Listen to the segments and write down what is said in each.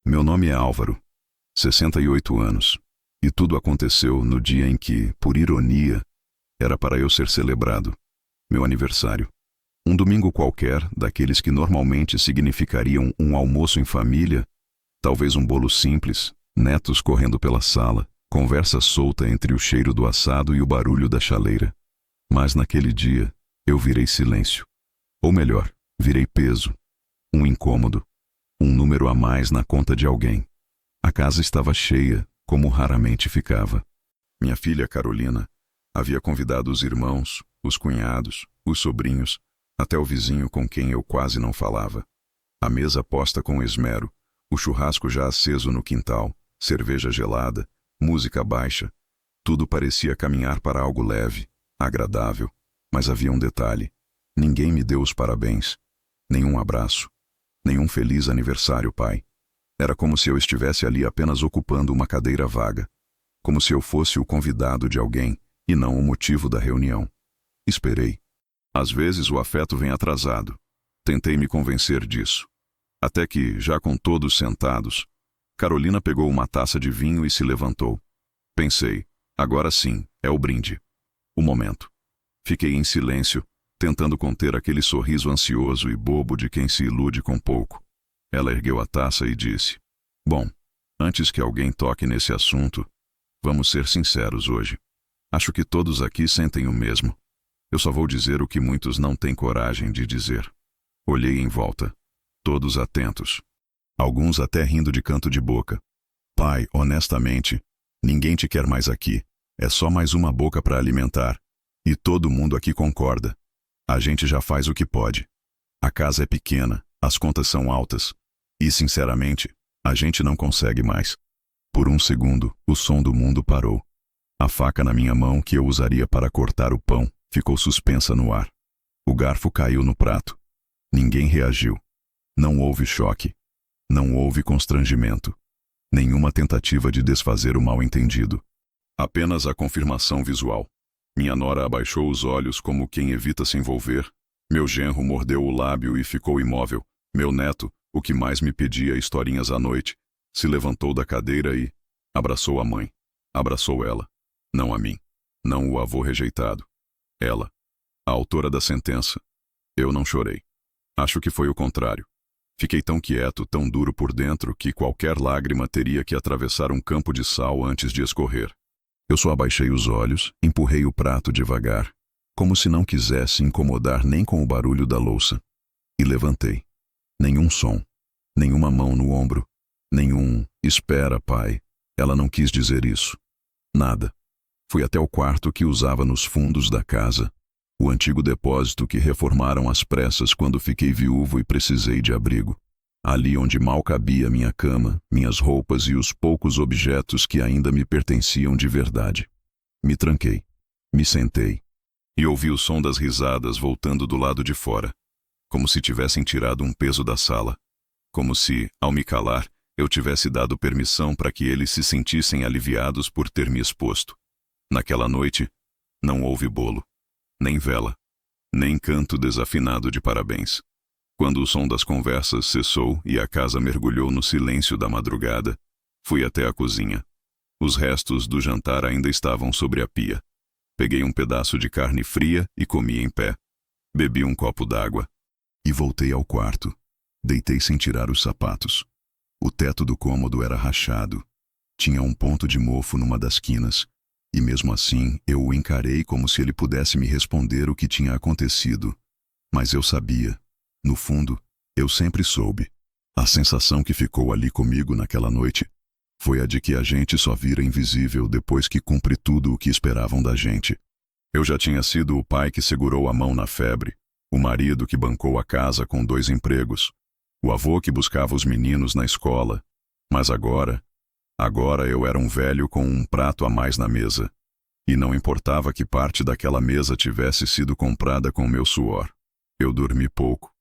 Meu nome é Álvaro, 68 anos, e tudo aconteceu no dia em que, por ironia, era para eu ser celebrado, meu aniversário. Um domingo qualquer, daqueles que normalmente significariam um almoço em família, talvez um bolo simples, netos correndo pela sala, conversa solta entre o cheiro do assado e o barulho da chaleira. Mas naquele dia, eu virei silêncio. Ou melhor, virei peso, um incômodo, um número a mais na conta de alguém. A casa estava cheia, como raramente ficava. Minha filha Carolina havia convidado os irmãos, os cunhados, os sobrinhos, até o vizinho com quem eu quase não falava. A mesa posta com esmero, o churrasco já aceso no quintal, cerveja gelada, música baixa. Tudo parecia caminhar para algo leve, agradável, mas havia um detalhe. Ninguém me deu os parabéns, nenhum abraço, nenhum feliz aniversário, pai. Era como se eu estivesse ali apenas ocupando uma cadeira vaga, como se eu fosse o convidado de alguém e não o motivo da reunião. Esperei. Às vezes o afeto vem atrasado. Tentei me convencer disso. Até que, já com todos sentados, Carolina pegou uma taça de vinho e se levantou. Pensei, agora sim, é o brinde. O momento. Fiquei em silêncio, tentando conter aquele sorriso ansioso e bobo de quem se ilude com pouco. Ela ergueu a taça e disse: Bom, antes que alguém toque nesse assunto, vamos ser sinceros hoje. Acho que todos aqui sentem o mesmo. Eu só vou dizer o que muitos não têm coragem de dizer. Olhei em volta. Todos atentos. Alguns até rindo de canto de boca. Pai, honestamente, ninguém te quer mais aqui. É só mais uma boca para alimentar. E todo mundo aqui concorda. A gente já faz o que pode. A casa é pequena, as contas são altas. E, sinceramente, a gente não consegue mais. Por um segundo, o som do mundo parou. A faca na minha mão, que eu usaria para cortar o pão, ficou suspensa no ar. O garfo caiu no prato. Ninguém reagiu. Não houve choque. Não houve constrangimento. Nenhuma tentativa de desfazer o mal-entendido. Apenas a confirmação visual. Minha nora abaixou os olhos como quem evita se envolver. Meu genro mordeu o lábio e ficou imóvel. Meu neto, o que mais me pedia historinhas à noite, se levantou da cadeira e abraçou a mãe. Abraçou ela. Não a mim. Não o avô rejeitado. Ela. A autora da sentença. Eu não chorei. Acho que foi o contrário. Fiquei tão quieto, tão duro por dentro, que qualquer lágrima teria que atravessar um campo de sal antes de escorrer. Eu só abaixei os olhos, empurrei o prato devagar, como se não quisesse incomodar nem com o barulho da louça. E levantei. Nenhum som. Nenhuma mão no ombro. Nenhum "espera, pai". Ela não quis dizer isso. Nada. Fui até o quarto que usava nos fundos da casa. O antigo depósito que reformaram às pressas quando fiquei viúvo e precisei de abrigo. Ali onde mal cabia minha cama, minhas roupas e os poucos objetos que ainda me pertenciam de verdade. Me tranquei. Me sentei. E ouvi o som das risadas voltando do lado de fora. Como se tivessem tirado um peso da sala. Como se, ao me calar, eu tivesse dado permissão para que eles se sentissem aliviados por ter me exposto. Naquela noite, não houve bolo. Nem vela, nem canto desafinado de parabéns. Quando o som das conversas cessou e a casa mergulhou no silêncio da madrugada, fui até a cozinha. Os restos do jantar ainda estavam sobre a pia. Peguei um pedaço de carne fria e comi em pé. Bebi um copo d'água. E voltei ao quarto. Deitei sem tirar os sapatos. O teto do cômodo era rachado. Tinha um ponto de mofo numa das quinas. E mesmo assim, eu o encarei como se ele pudesse me responder o que tinha acontecido. Mas eu sabia. No fundo, eu sempre soube. A sensação que ficou ali comigo naquela noite foi a de que a gente só vira invisível depois que cumpre tudo o que esperavam da gente. Eu já tinha sido o pai que segurou a mão na febre, o marido que bancou a casa com 2 empregos, o avô que buscava os meninos na escola. Mas agora eu era um velho com um prato a mais na mesa. E não importava que parte daquela mesa tivesse sido comprada com meu suor. Eu dormi pouco.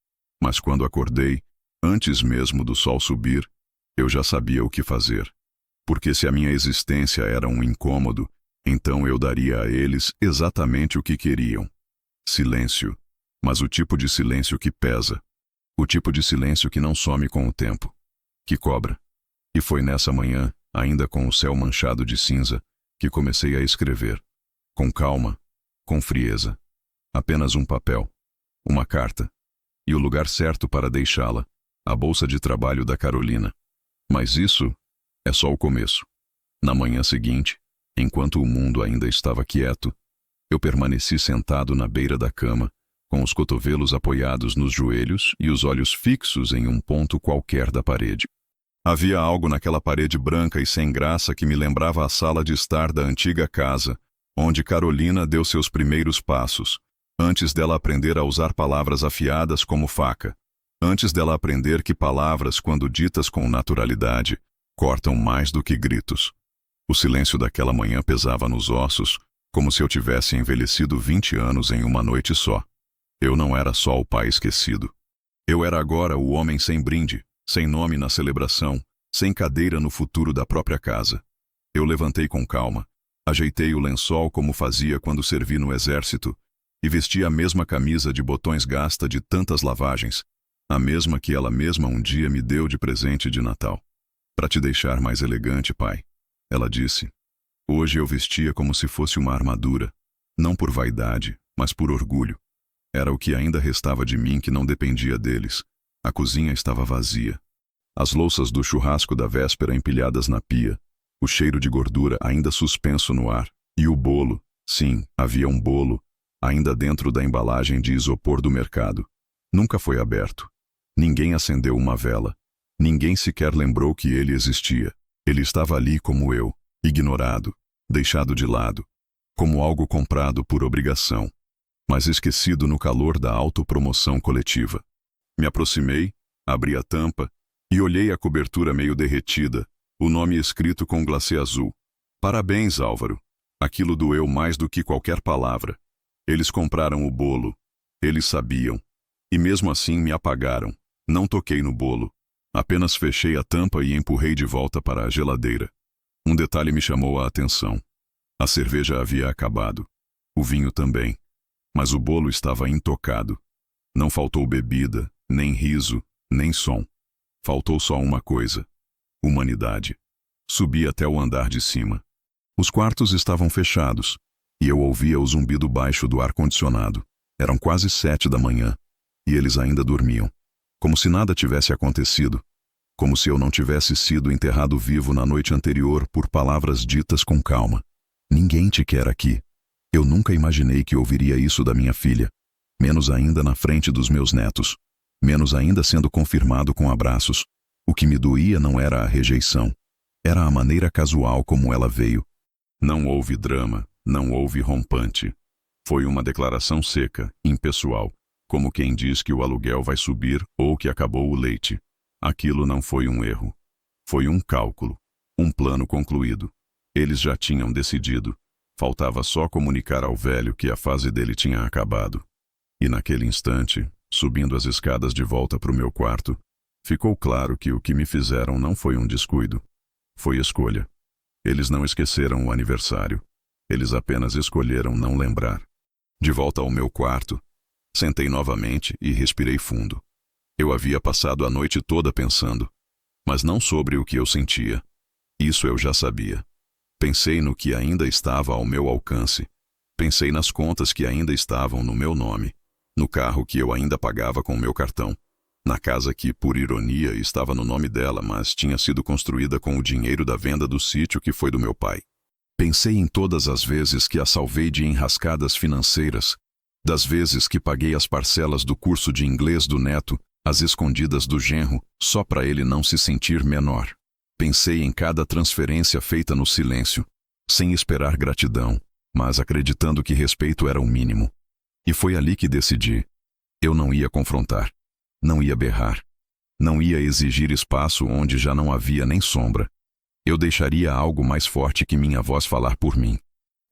Mas quando acordei, antes mesmo do sol subir, eu já sabia o que fazer. Porque se a minha existência era um incômodo, então eu daria a eles exatamente o que queriam. Silêncio. Mas o tipo de silêncio que pesa. O tipo de silêncio que não some com o tempo. Que cobra. E foi nessa manhã, ainda com o céu manchado de cinza, que comecei a escrever. Com calma, com frieza. Apenas um papel, uma carta, e o lugar certo para deixá-la, a bolsa de trabalho da Carolina. Mas isso é só o começo. Na manhã seguinte, enquanto o mundo ainda estava quieto, eu permaneci sentado na beira da cama, com os cotovelos apoiados nos joelhos e os olhos fixos em um ponto qualquer da parede. Havia algo naquela parede branca e sem graça que me lembrava a sala de estar da antiga casa, onde Carolina deu seus primeiros passos, antes dela aprender a usar palavras afiadas como faca, antes dela aprender que palavras, quando ditas com naturalidade, cortam mais do que gritos. O silêncio daquela manhã pesava nos ossos, como se eu tivesse envelhecido 20 anos em uma noite só. Eu não era só o pai esquecido. Eu era agora o homem sem brinde, sem nome na celebração, sem cadeira no futuro da própria casa. Eu levantei com calma, ajeitei o lençol como fazia quando servi no exército, e vesti a mesma camisa de botões gasta de tantas lavagens, a mesma que ela mesma um dia me deu de presente de Natal. Para te deixar mais elegante, pai, ela disse. Hoje eu vestia como se fosse uma armadura, não por vaidade, mas por orgulho. Era o que ainda restava de mim que não dependia deles. A cozinha estava vazia. As louças do churrasco da véspera empilhadas na pia, o cheiro de gordura ainda suspenso no ar, e o bolo, sim, havia um bolo, ainda dentro da embalagem de isopor do mercado. Nunca foi aberto. Ninguém acendeu uma vela. Ninguém sequer lembrou que ele existia. Ele estava ali como eu, ignorado, deixado de lado, como algo comprado por obrigação, mas esquecido no calor da autopromoção coletiva. Me aproximei, abri a tampa e olhei a cobertura meio derretida, o nome escrito com glacê azul. Parabéns, Álvaro. Aquilo doeu mais do que qualquer palavra. Eles compraram o bolo. Eles sabiam. E mesmo assim me apagaram. Não toquei no bolo. Apenas fechei a tampa e empurrei de volta para a geladeira. Um detalhe me chamou a atenção. A cerveja havia acabado. O vinho também. Mas o bolo estava intocado. Não faltou bebida, nem riso, nem som. Faltou só uma coisa: humanidade. Subi até o andar de cima. Os quartos estavam fechados, e eu ouvia o zumbido baixo do ar-condicionado. Eram quase 7 da manhã, e eles ainda dormiam. Como se nada tivesse acontecido. Como se eu não tivesse sido enterrado vivo na noite anterior por palavras ditas com calma. Ninguém te quer aqui. Eu nunca imaginei que ouviria isso da minha filha, menos ainda na frente dos meus netos, menos ainda sendo confirmado com abraços. O que me doía não era a rejeição, era a maneira casual como ela veio. Não houve drama, não houve rompante. Foi uma declaração seca, impessoal, como quem diz que o aluguel vai subir ou que acabou o leite. Aquilo não foi um erro. Foi um cálculo, um plano concluído. Eles já tinham decidido. Faltava só comunicar ao velho que a fase dele tinha acabado. E naquele instante, subindo as escadas de volta para o meu quarto, ficou claro que o que me fizeram não foi um descuido. Foi escolha. Eles não esqueceram o aniversário. Eles apenas escolheram não lembrar. De volta ao meu quarto, sentei novamente e respirei fundo. Eu havia passado a noite toda pensando, mas não sobre o que eu sentia. Isso eu já sabia. Pensei no que ainda estava ao meu alcance. Pensei nas contas que ainda estavam no meu nome, no carro que eu ainda pagava com meu cartão, na casa que, por ironia, estava no nome dela, mas tinha sido construída com o dinheiro da venda do sítio que foi do meu pai. Pensei em todas as vezes que a salvei de enrascadas financeiras, das vezes que paguei as parcelas do curso de inglês do neto, às escondidas do genro, só para ele não se sentir menor. Pensei em cada transferência feita no silêncio, sem esperar gratidão, mas acreditando que respeito era o mínimo. E foi ali que decidi. Eu não ia confrontar, não ia berrar, não ia exigir espaço onde já não havia nem sombra. Eu deixaria algo mais forte que minha voz falar por mim.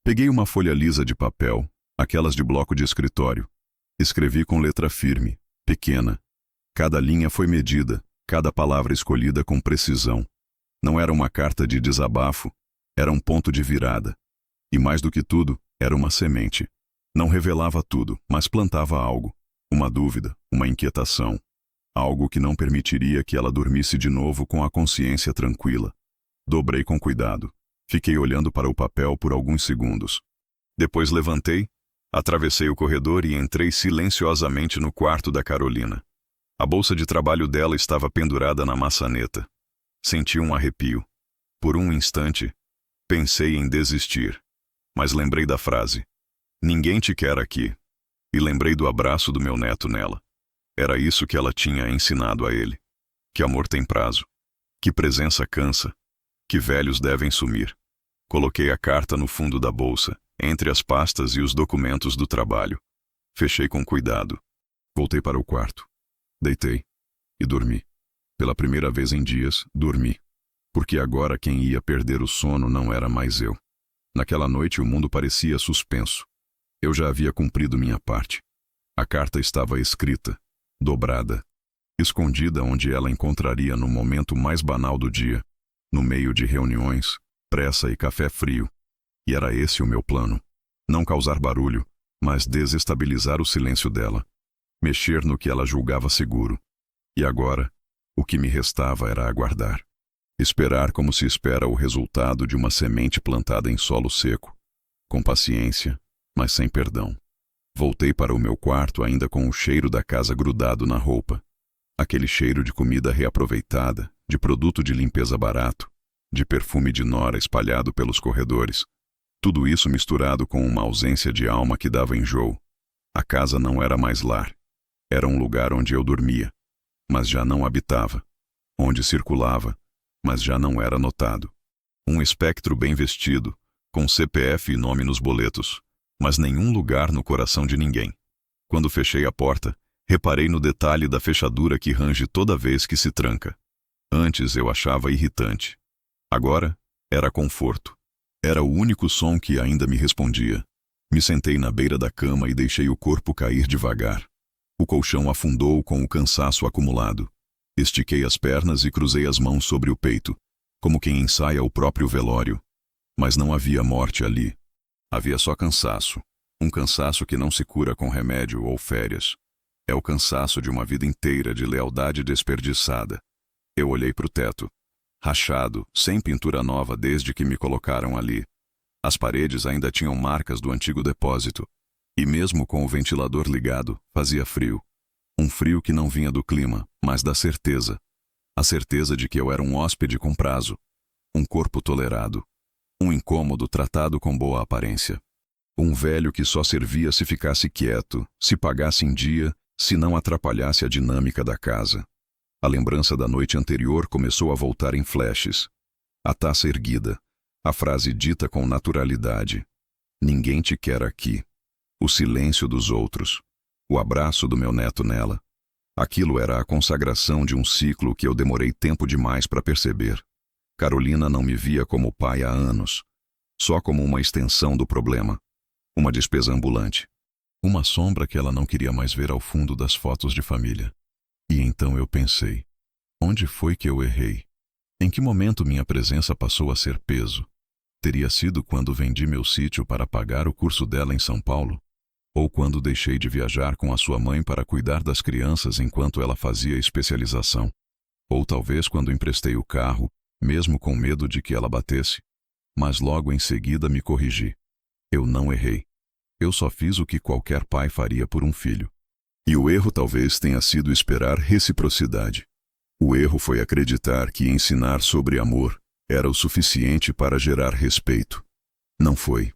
Peguei uma folha lisa de papel, aquelas de bloco de escritório. Escrevi com letra firme, pequena. Cada linha foi medida, cada palavra escolhida com precisão. Não era uma carta de desabafo, era um ponto de virada. E mais do que tudo, era uma semente. Não revelava tudo, mas plantava algo. Uma dúvida, uma inquietação. algo que não permitiria que ela dormisse de novo com a consciência tranquila. Dobrei com cuidado. Fiquei olhando para o papel por alguns segundos. Depois levantei, atravessei o corredor e entrei silenciosamente no quarto da Carolina. A bolsa de trabalho dela estava pendurada na maçaneta. Senti um arrepio. Por um instante, pensei em desistir, mas lembrei da frase: "Ninguém te quer aqui", e lembrei do abraço do meu neto nela. Era isso que ela tinha ensinado a ele. Que amor tem prazo, que presença cansa, que velhos devem sumir. Coloquei a carta no fundo da bolsa, entre as pastas e os documentos do trabalho. Fechei com cuidado. Voltei para o quarto. Deitei e dormi. Pela primeira vez em dias, dormi. Porque agora quem ia perder o sono não era mais eu. Naquela noite o mundo parecia suspenso. Eu já havia cumprido minha parte. A carta estava escrita, dobrada, escondida onde ela encontraria no momento mais banal do dia, no meio de reuniões, pressa e café frio. E era esse o meu plano. Não causar barulho, mas desestabilizar o silêncio dela. Mexer no que ela julgava seguro. E agora, o que me restava era aguardar. Esperar como se espera o resultado de uma semente plantada em solo seco. Com paciência, mas sem perdão. Voltei para o meu quarto ainda com o cheiro da casa grudado na roupa. Aquele cheiro de comida reaproveitada, de produto de limpeza barato, de perfume de nora espalhado pelos corredores. Tudo isso misturado com uma ausência de alma que dava enjoo. A casa não era mais lar. Era um lugar onde eu dormia, mas já não habitava. Onde circulava, mas já não era notado. Um espectro bem vestido, com CPF e nome nos boletos, mas nenhum lugar no coração de ninguém. Quando fechei a porta, reparei no detalhe da fechadura que range toda vez que se tranca. Antes eu achava irritante. Agora, era conforto. Era o único som que ainda me respondia. Me sentei na beira da cama e deixei o corpo cair devagar. O colchão afundou com o cansaço acumulado. Estiquei as pernas e cruzei as mãos sobre o peito, como quem ensaia o próprio velório. Mas não havia morte ali. Havia só cansaço. Um cansaço que não se cura com remédio ou férias. É o cansaço de uma vida inteira de lealdade desperdiçada. Eu olhei para o teto. Rachado, sem pintura nova desde que me colocaram ali. As paredes ainda tinham marcas do antigo depósito. E mesmo com o ventilador ligado, fazia frio. Um frio que não vinha do clima, mas da certeza. A certeza de que eu era um hóspede com prazo. Um corpo tolerado. Um incômodo tratado com boa aparência. Um velho que só servia se ficasse quieto, se pagasse em dia, se não atrapalhasse a dinâmica da casa. A lembrança da noite anterior começou a voltar em flashes. A taça erguida. A frase dita com naturalidade. Ninguém te quer aqui. O silêncio dos outros. O abraço do meu neto nela. Aquilo era a consagração de um ciclo que eu demorei tempo demais para perceber. Carolina não me via como pai há anos. Só como uma extensão do problema. Uma despesa ambulante. Uma sombra que ela não queria mais ver ao fundo das fotos de família. E então eu pensei, onde foi que eu errei? Em que momento minha presença passou a ser peso? Teria sido quando vendi meu sítio para pagar o curso dela em São Paulo? Ou quando deixei de viajar com a sua mãe para cuidar das crianças enquanto ela fazia especialização? Ou talvez quando emprestei o carro, mesmo com medo de que ela batesse? Mas logo em seguida me corrigi. Eu não errei. Eu só fiz o que qualquer pai faria por um filho. E o erro talvez tenha sido esperar reciprocidade. O erro foi acreditar que ensinar sobre amor era o suficiente para gerar respeito. Não foi.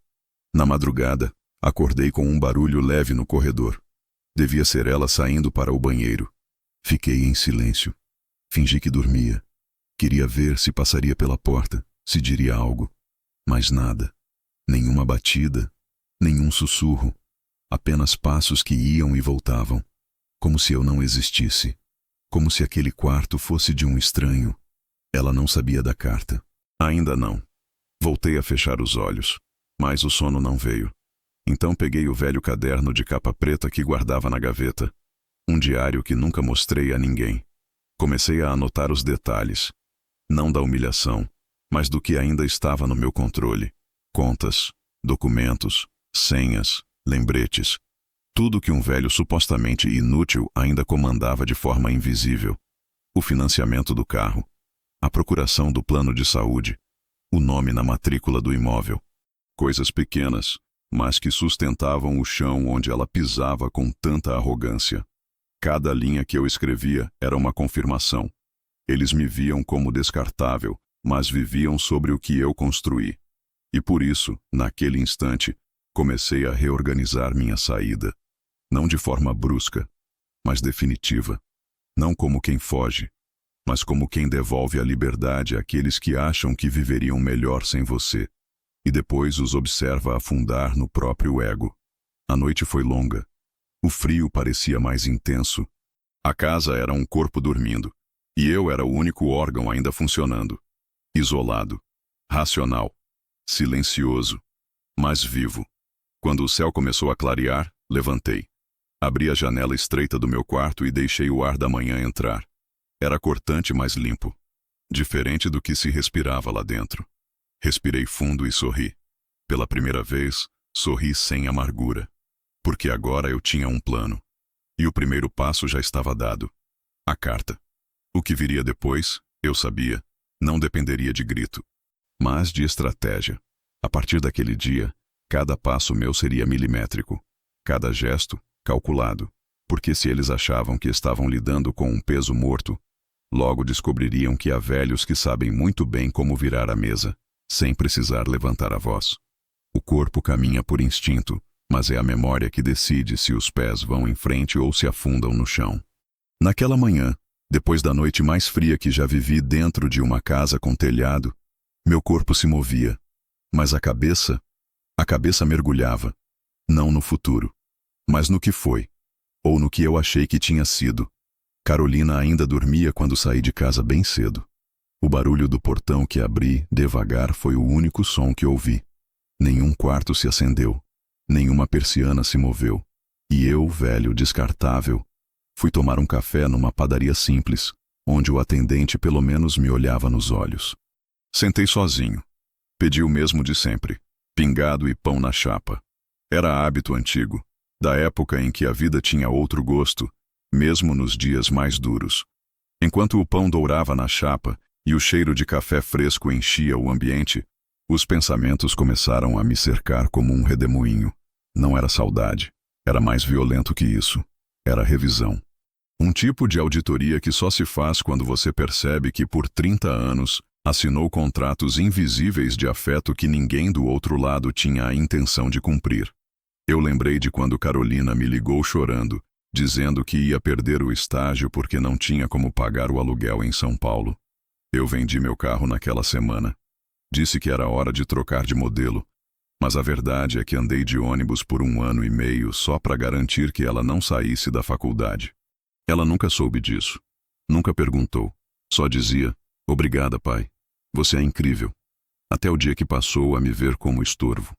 Na madrugada, acordei com um barulho leve no corredor. Devia ser ela saindo para o banheiro. Fiquei em silêncio. Fingi que dormia. Queria ver se passaria pela porta, se diria algo. Mas nada. Nenhuma batida, nenhum sussurro. Apenas passos que iam e voltavam. Como se eu não existisse. Como se aquele quarto fosse de um estranho. Ela não sabia da carta. Ainda não. Voltei a fechar os olhos. Mas o sono não veio. Então peguei o velho caderno de capa preta que guardava na gaveta. Um diário que nunca mostrei a ninguém. Comecei a anotar os detalhes. Não da humilhação, mas do que ainda estava no meu controle. Contas, documentos, senhas, lembretes. Tudo que um velho supostamente inútil ainda comandava de forma invisível. O financiamento do carro, a procuração do plano de saúde, o nome na matrícula do imóvel. Coisas pequenas, mas que sustentavam o chão onde ela pisava com tanta arrogância. Cada linha que eu escrevia era uma confirmação. Eles me viam como descartável, mas viviam sobre o que eu construí. E por isso, naquele instante, comecei a reorganizar minha saída. Não de forma brusca, mas definitiva. Não como quem foge, mas como quem devolve a liberdade àqueles que acham que viveriam melhor sem você, e depois os observa afundar no próprio ego. A noite foi longa. O frio parecia mais intenso. A casa era um corpo dormindo, e eu era o único órgão ainda funcionando. Isolado, racional, silencioso, mas vivo. Quando o céu começou a clarear, levantei. Abri a janela estreita do meu quarto e deixei o ar da manhã entrar. Era cortante, mas limpo. Diferente do que se respirava lá dentro. Respirei fundo e sorri. Pela primeira vez, sorri sem amargura. Porque agora eu tinha um plano. E o primeiro passo já estava dado. A carta. O que viria depois, eu sabia, não dependeria de grito, mas de estratégia. A partir daquele dia, cada passo meu seria milimétrico. Cada gesto, calculado. Porque se eles achavam que estavam lidando com um peso morto, logo descobririam que há velhos que sabem muito bem como virar a mesa, sem precisar levantar a voz. O corpo caminha por instinto, mas é a memória que decide se os pés vão em frente ou se afundam no chão. Naquela manhã, depois da noite mais fria que já vivi dentro de uma casa com telhado, meu corpo se movia, mas a cabeça mergulhava, não no futuro, mas no que foi, ou no que eu achei que tinha sido. Carolina ainda dormia quando saí de casa bem cedo. O barulho do portão que abri devagar foi o único som que ouvi. Nenhum quarto se acendeu, nenhuma persiana se moveu. E eu, velho descartável, fui tomar um café numa padaria simples, onde o atendente pelo menos me olhava nos olhos. Sentei sozinho. Pedi o mesmo de sempre, pingado e pão na chapa. Era hábito antigo, da época em que a vida tinha outro gosto, mesmo nos dias mais duros. Enquanto o pão dourava na chapa e o cheiro de café fresco enchia o ambiente, os pensamentos começaram a me cercar como um redemoinho. Não era saudade, era mais violento que isso. Era revisão. Um tipo de auditoria que só se faz quando você percebe que por 30 anos assinou contratos invisíveis de afeto que ninguém do outro lado tinha a intenção de cumprir. Eu lembrei de quando Carolina me ligou chorando, dizendo que ia perder o estágio porque não tinha como pagar o aluguel em São Paulo. Eu vendi meu carro naquela semana. Disse que era hora de trocar de modelo, mas a verdade é que andei de ônibus por 1 ano e meio só para garantir que ela não saísse da faculdade. Ela nunca soube disso. Nunca perguntou. Só dizia, obrigada, pai. Você é incrível. Até o dia que passou a me ver como estorvo.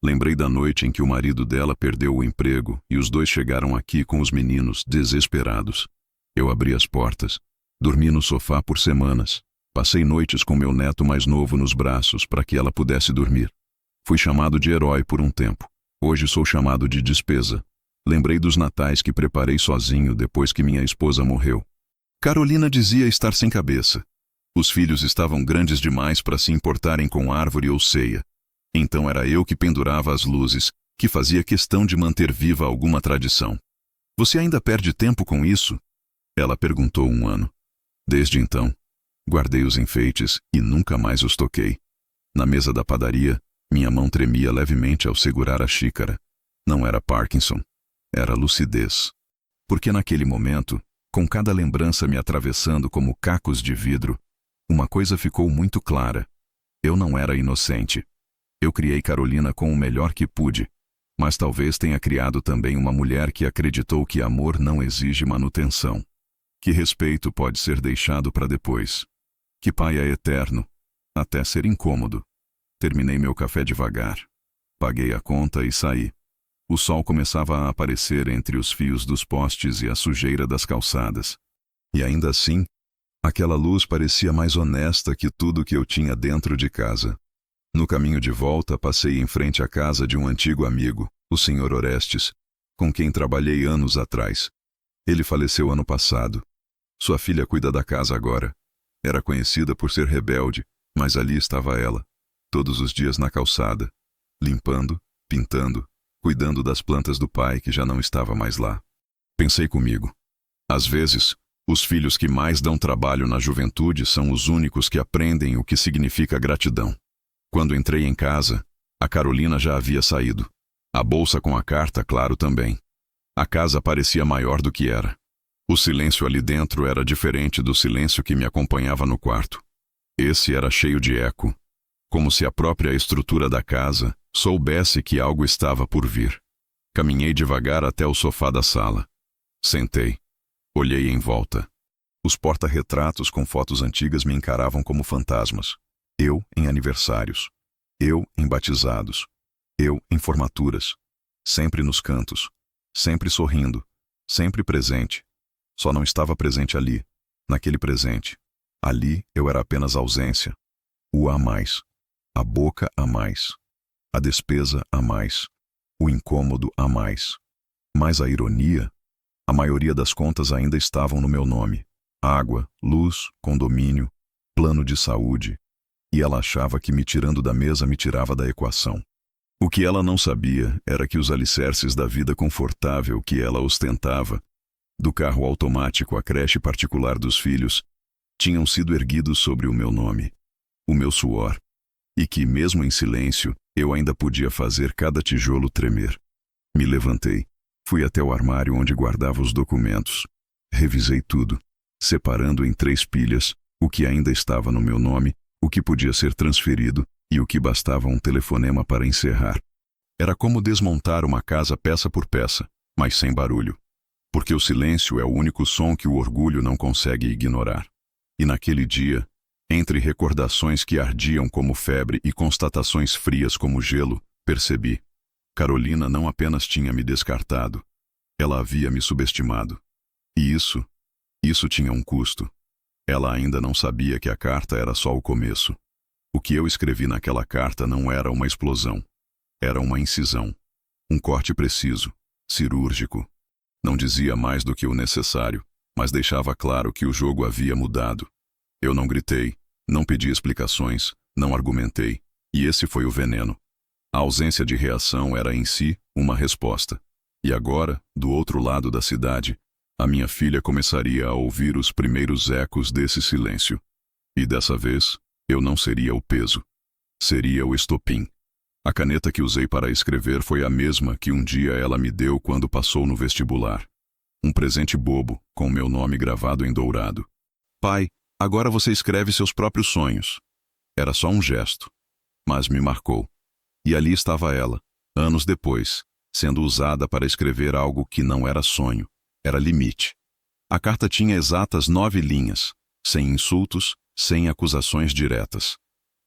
Lembrei da noite em que o marido dela perdeu o emprego e os dois chegaram aqui com os meninos, desesperados. Eu abri as portas. Dormi no sofá por semanas. Passei noites com meu neto mais novo nos braços para que ela pudesse dormir. Fui chamado de herói por um tempo. Hoje sou chamado de despesa. Lembrei dos natais que preparei sozinho depois que minha esposa morreu. Carolina dizia estar sem cabeça. Os filhos estavam grandes demais para se importarem com árvore ou ceia. Então era eu que pendurava as luzes, que fazia questão de manter viva alguma tradição. Você ainda perde tempo com isso? Ela perguntou 1 ano. Desde então, guardei os enfeites e nunca mais os toquei. Na mesa da padaria, minha mão tremia levemente ao segurar a xícara. Não era Parkinson, era lucidez. Porque naquele momento, com cada lembrança me atravessando como cacos de vidro, uma coisa ficou muito clara. Eu não era inocente. Eu criei Carolina com o melhor que pude, mas talvez tenha criado também uma mulher que acreditou que amor não exige manutenção. Que respeito pode ser deixado para depois. Que pai é eterno, até ser incômodo. Terminei meu café devagar. Paguei a conta e saí. O sol começava a aparecer entre os fios dos postes e a sujeira das calçadas. E ainda assim, aquela luz parecia mais honesta que tudo que eu tinha dentro de casa. No caminho de volta, passei em frente à casa de um antigo amigo, o Sr. Orestes. com quem trabalhei anos atrás. Ele faleceu ano passado. Sua filha cuida da casa agora. Era conhecida por ser rebelde, mas ali estava ela, todos os dias na calçada, limpando, pintando, cuidando das plantas do pai que já não estava mais lá. Pensei comigo. Às vezes, os filhos que mais dão trabalho na juventude são os únicos que aprendem o que significa gratidão. Quando entrei em casa, a Carolina já havia saído. A bolsa com a carta, claro, também. A casa parecia maior do que era. O silêncio ali dentro era diferente do silêncio que me acompanhava no quarto. Esse era cheio de eco, como se a própria estrutura da casa soubesse que algo estava por vir. Caminhei devagar até o sofá da sala. Sentei. Olhei em volta. Os porta-retratos com fotos antigas me encaravam como fantasmas. Eu em aniversários. Eu em batizados. Eu em formaturas. Sempre nos cantos. Sempre sorrindo. Sempre presente. Só não estava presente ali, naquele presente. Ali eu era apenas ausência. O a mais. A boca a mais. A despesa a mais. O incômodo a mais. Mas a ironia, a maioria das contas ainda estavam no meu nome. Água, luz, condomínio, plano de saúde. E ela achava que me tirando da mesa me tirava da equação. O que ela não sabia era que os alicerces da vida confortável que ela ostentava, do carro automático à creche particular dos filhos, tinham sido erguidos sobre o meu nome, o meu suor, e que, mesmo em silêncio, eu ainda podia fazer cada tijolo tremer. Me levantei, fui até o armário onde guardava os documentos, revisei tudo, separando em 3 pilhas o que ainda estava no meu nome, o que podia ser transferido e o que bastava um telefonema para encerrar. Era como desmontar uma casa peça por peça, mas sem barulho. Porque o silêncio é o único som que o orgulho não consegue ignorar. E naquele dia, entre recordações que ardiam como febre e constatações frias como gelo, percebi. Carolina não apenas tinha me descartado, ela havia me subestimado. E isso tinha um custo. Ela ainda não sabia que a carta era só o começo. O que eu escrevi naquela carta não era uma explosão. Era uma incisão. Um corte preciso, cirúrgico. Não dizia mais do que o necessário, mas deixava claro que o jogo havia mudado. Eu não gritei, não pedi explicações, não argumentei, e esse foi o veneno. A ausência de reação era em si uma resposta. E agora, do outro lado da cidade, a minha filha começaria a ouvir os primeiros ecos desse silêncio. E dessa vez, eu não seria o peso. Seria o estopim. A caneta que usei para escrever foi a mesma que um dia ela me deu quando passou no vestibular. Um presente bobo, com meu nome gravado em dourado. Pai, agora você escreve seus próprios sonhos. Era só um gesto, mas me marcou. E ali estava ela, anos depois, sendo usada para escrever algo que não era sonho, era limite. A carta tinha exatas 9 linhas, sem insultos, sem acusações diretas.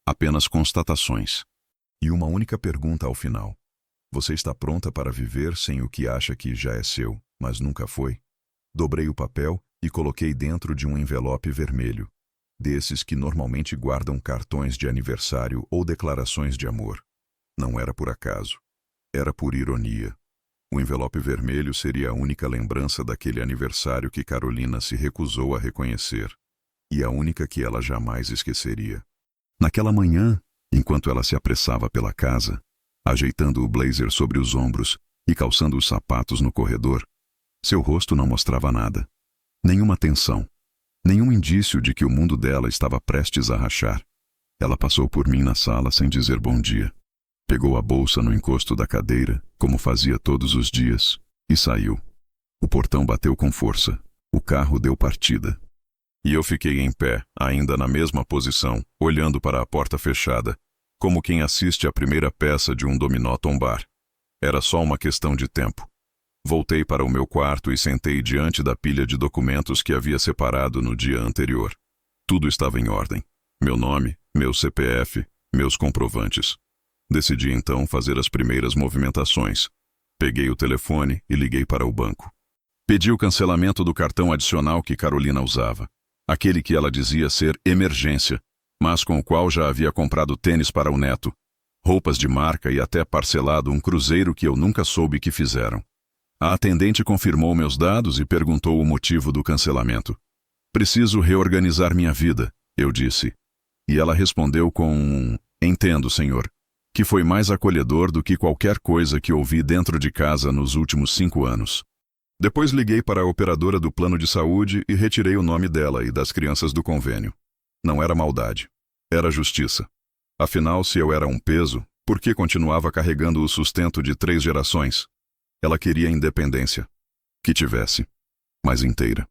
Apenas constatações. E uma única pergunta ao final. Você está pronta para viver sem o que acha que já é seu, mas nunca foi? Dobrei o papel e coloquei dentro de um envelope vermelho, desses que normalmente guardam cartões de aniversário ou declarações de amor. Não era por acaso. Era por ironia. O envelope vermelho seria a única lembrança daquele aniversário que Carolina se recusou a reconhecer, e a única que ela jamais esqueceria. Naquela manhã, enquanto ela se apressava pela casa, ajeitando o blazer sobre os ombros e calçando os sapatos no corredor, seu rosto não mostrava nada. Nenhuma tensão. Nenhum indício de que o mundo dela estava prestes a rachar. Ela passou por mim na sala sem dizer bom dia. Pegou a bolsa no encosto da cadeira, como fazia todos os dias, e saiu. O portão bateu com força. O carro deu partida. E eu fiquei em pé, ainda na mesma posição, olhando para a porta fechada, como quem assiste à primeira peça de um dominó tombar. Era só uma questão de tempo. Voltei para o meu quarto e sentei diante da pilha de documentos que havia separado no dia anterior. Tudo estava em ordem. Meu nome, meu CPF, meus comprovantes. Decidi então fazer as primeiras movimentações. Peguei o telefone e liguei para o banco. Pedi o cancelamento do cartão adicional que Carolina usava. Aquele que ela dizia ser emergência, mas com o qual já havia comprado tênis para o neto, roupas de marca e até parcelado um cruzeiro que eu nunca soube que fizeram. A atendente confirmou meus dados e perguntou o motivo do cancelamento. Preciso reorganizar minha vida, eu disse. E ela respondeu com um "Entendo, senhor", que foi mais acolhedor do que qualquer coisa que ouvi dentro de casa nos últimos 5 anos. Depois liguei para a operadora do plano de saúde e retirei o nome dela e das crianças do convênio. Não era maldade. Era justiça. Afinal, se eu era um peso, por que continuava carregando o sustento de 3 gerações? Ela queria independência. Que tivesse. Mas inteira.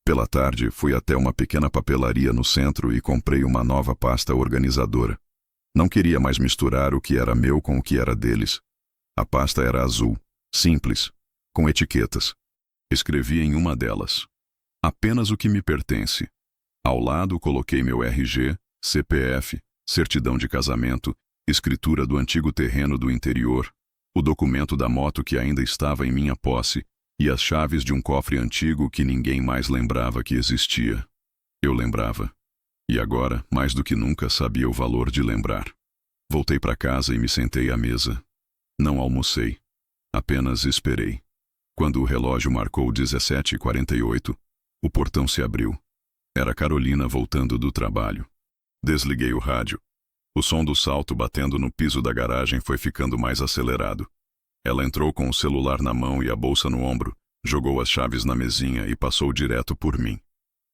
Pela tarde, fui até uma pequena papelaria no centro e comprei uma nova pasta organizadora. Não queria mais misturar o que era meu com o que era deles. A pasta era azul, simples, com etiquetas. Escrevi em uma delas: apenas o que me pertence. Ao lado coloquei meu RG, CPF, certidão de casamento, escritura do antigo terreno do interior, o documento da moto que ainda estava em minha posse e as chaves de um cofre antigo que ninguém mais lembrava que existia. Eu lembrava. E agora, mais do que nunca, sabia o valor de lembrar. Voltei para casa e me sentei à mesa. Não almocei. Apenas esperei. Quando o relógio marcou 17h48, o portão se abriu. Era Carolina voltando do trabalho. Desliguei o rádio. O som do salto batendo no piso da garagem foi ficando mais acelerado. Ela entrou com o celular na mão e a bolsa no ombro, jogou as chaves na mesinha e passou direto por mim.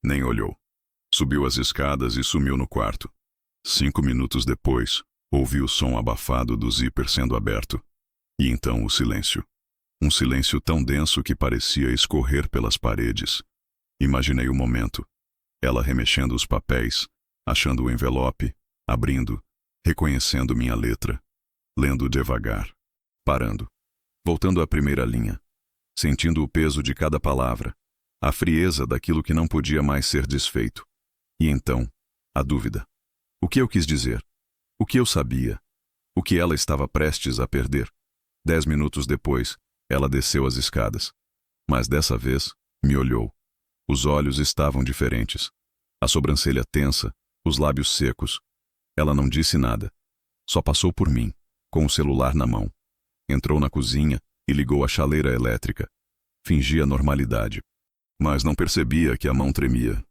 Nem olhou. Subiu as escadas e sumiu no quarto. 5 minutos depois, ouvi o som abafado do zíper sendo aberto. E então o silêncio. Um silêncio tão denso que parecia escorrer pelas paredes. Imaginei o momento. Ela remexendo os papéis, achando o envelope, abrindo, reconhecendo minha letra, lendo devagar, parando, voltando à primeira linha, sentindo o peso de cada palavra, a frieza daquilo que não podia mais ser desfeito. E então, a dúvida. O que eu quis dizer? O que eu sabia? O que ela estava prestes a perder? 10 minutos depois, ela desceu as escadas. Mas dessa vez, me olhou. Os olhos estavam diferentes. A sobrancelha tensa, os lábios secos. Ela não disse nada. Só passou por mim, com o celular na mão. Entrou na cozinha e ligou a chaleira elétrica. Fingia normalidade. Mas não percebia que a mão tremia.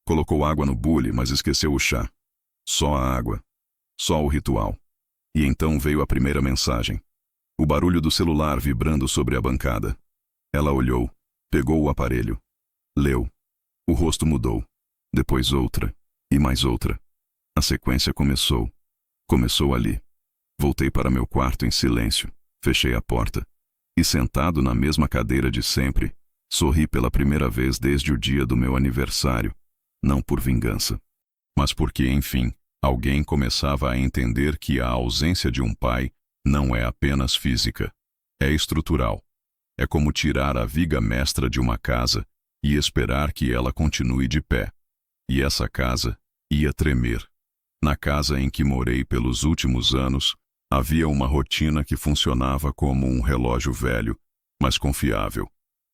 Colocou água no bule, mas esqueceu o chá. Só a água. Só o ritual. E então veio a primeira mensagem. O barulho do celular vibrando sobre a bancada. Ela olhou, pegou o aparelho. Leu. O rosto mudou. Depois outra. E mais outra. A sequência começou. Começou ali. Voltei para meu quarto em silêncio. Fechei a porta. E sentado na mesma cadeira de sempre, sorri pela primeira vez desde o dia do meu aniversário. Não por vingança. Mas porque, enfim, alguém começava a entender que a ausência de um pai não é apenas física. É estrutural. É como tirar a viga mestra de uma casa e esperar que ela continue de pé. E essa casa ia tremer. Na casa em que morei pelos últimos anos, havia uma rotina que funcionava como um relógio velho, mas confiável.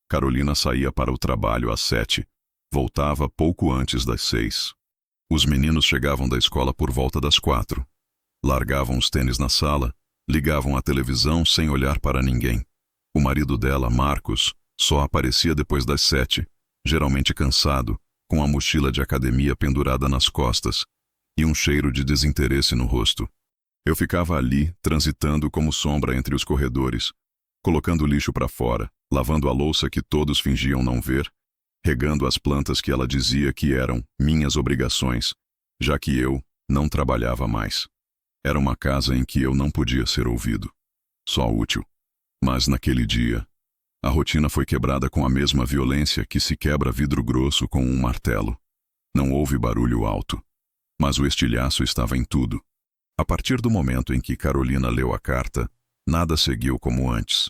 Carolina saía para o trabalho às 7, voltava pouco antes das 6. Os meninos chegavam da escola por volta das 4. Largavam os tênis na sala, ligavam a televisão sem olhar para ninguém. O marido dela, Marcos, só aparecia depois das 7, geralmente cansado, com a mochila de academia pendurada nas costas e um cheiro de desinteresse no rosto. Eu ficava ali, transitando como sombra entre os corredores, colocando lixo para fora, lavando a louça que todos fingiam não ver, regando as plantas que ela dizia que eram minhas obrigações, já que eu não trabalhava mais. Era uma casa em que eu não podia ser ouvido, só útil. Mas naquele dia, a rotina foi quebrada com a mesma violência que se quebra vidro grosso com um martelo. Não houve barulho alto, mas o estilhaço estava em tudo. A partir do momento em que Carolina leu a carta, nada seguiu como antes.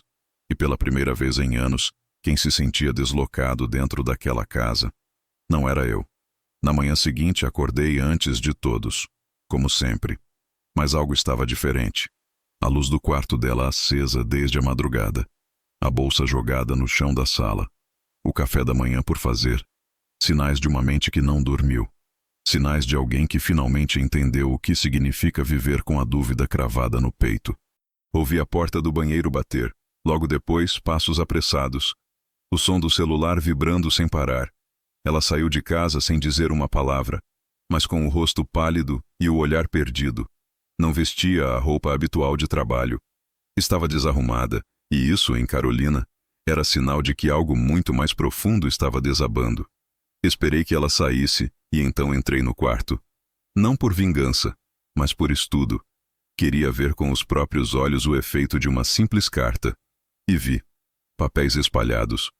E pela primeira vez em anos, quem se sentia deslocado dentro daquela casa não era eu. Na manhã seguinte acordei antes de todos, como sempre. Mas algo estava diferente. A luz do quarto dela acesa desde a madrugada. A bolsa jogada no chão da sala. O café da manhã por fazer. Sinais de uma mente que não dormiu. Sinais de alguém que finalmente entendeu o que significa viver com a dúvida cravada no peito. Ouvi a porta do banheiro bater. Logo depois, passos apressados. O som do celular vibrando sem parar. Ela saiu de casa sem dizer uma palavra, mas com o rosto pálido e o olhar perdido. Não vestia a roupa habitual de trabalho. Estava desarrumada, e isso, em Carolina, era sinal de que algo muito mais profundo estava desabando. Esperei que ela saísse e então entrei no quarto. Não por vingança, mas por estudo. Queria ver com os próprios olhos o efeito de uma simples carta. E vi. Papéis espalhados.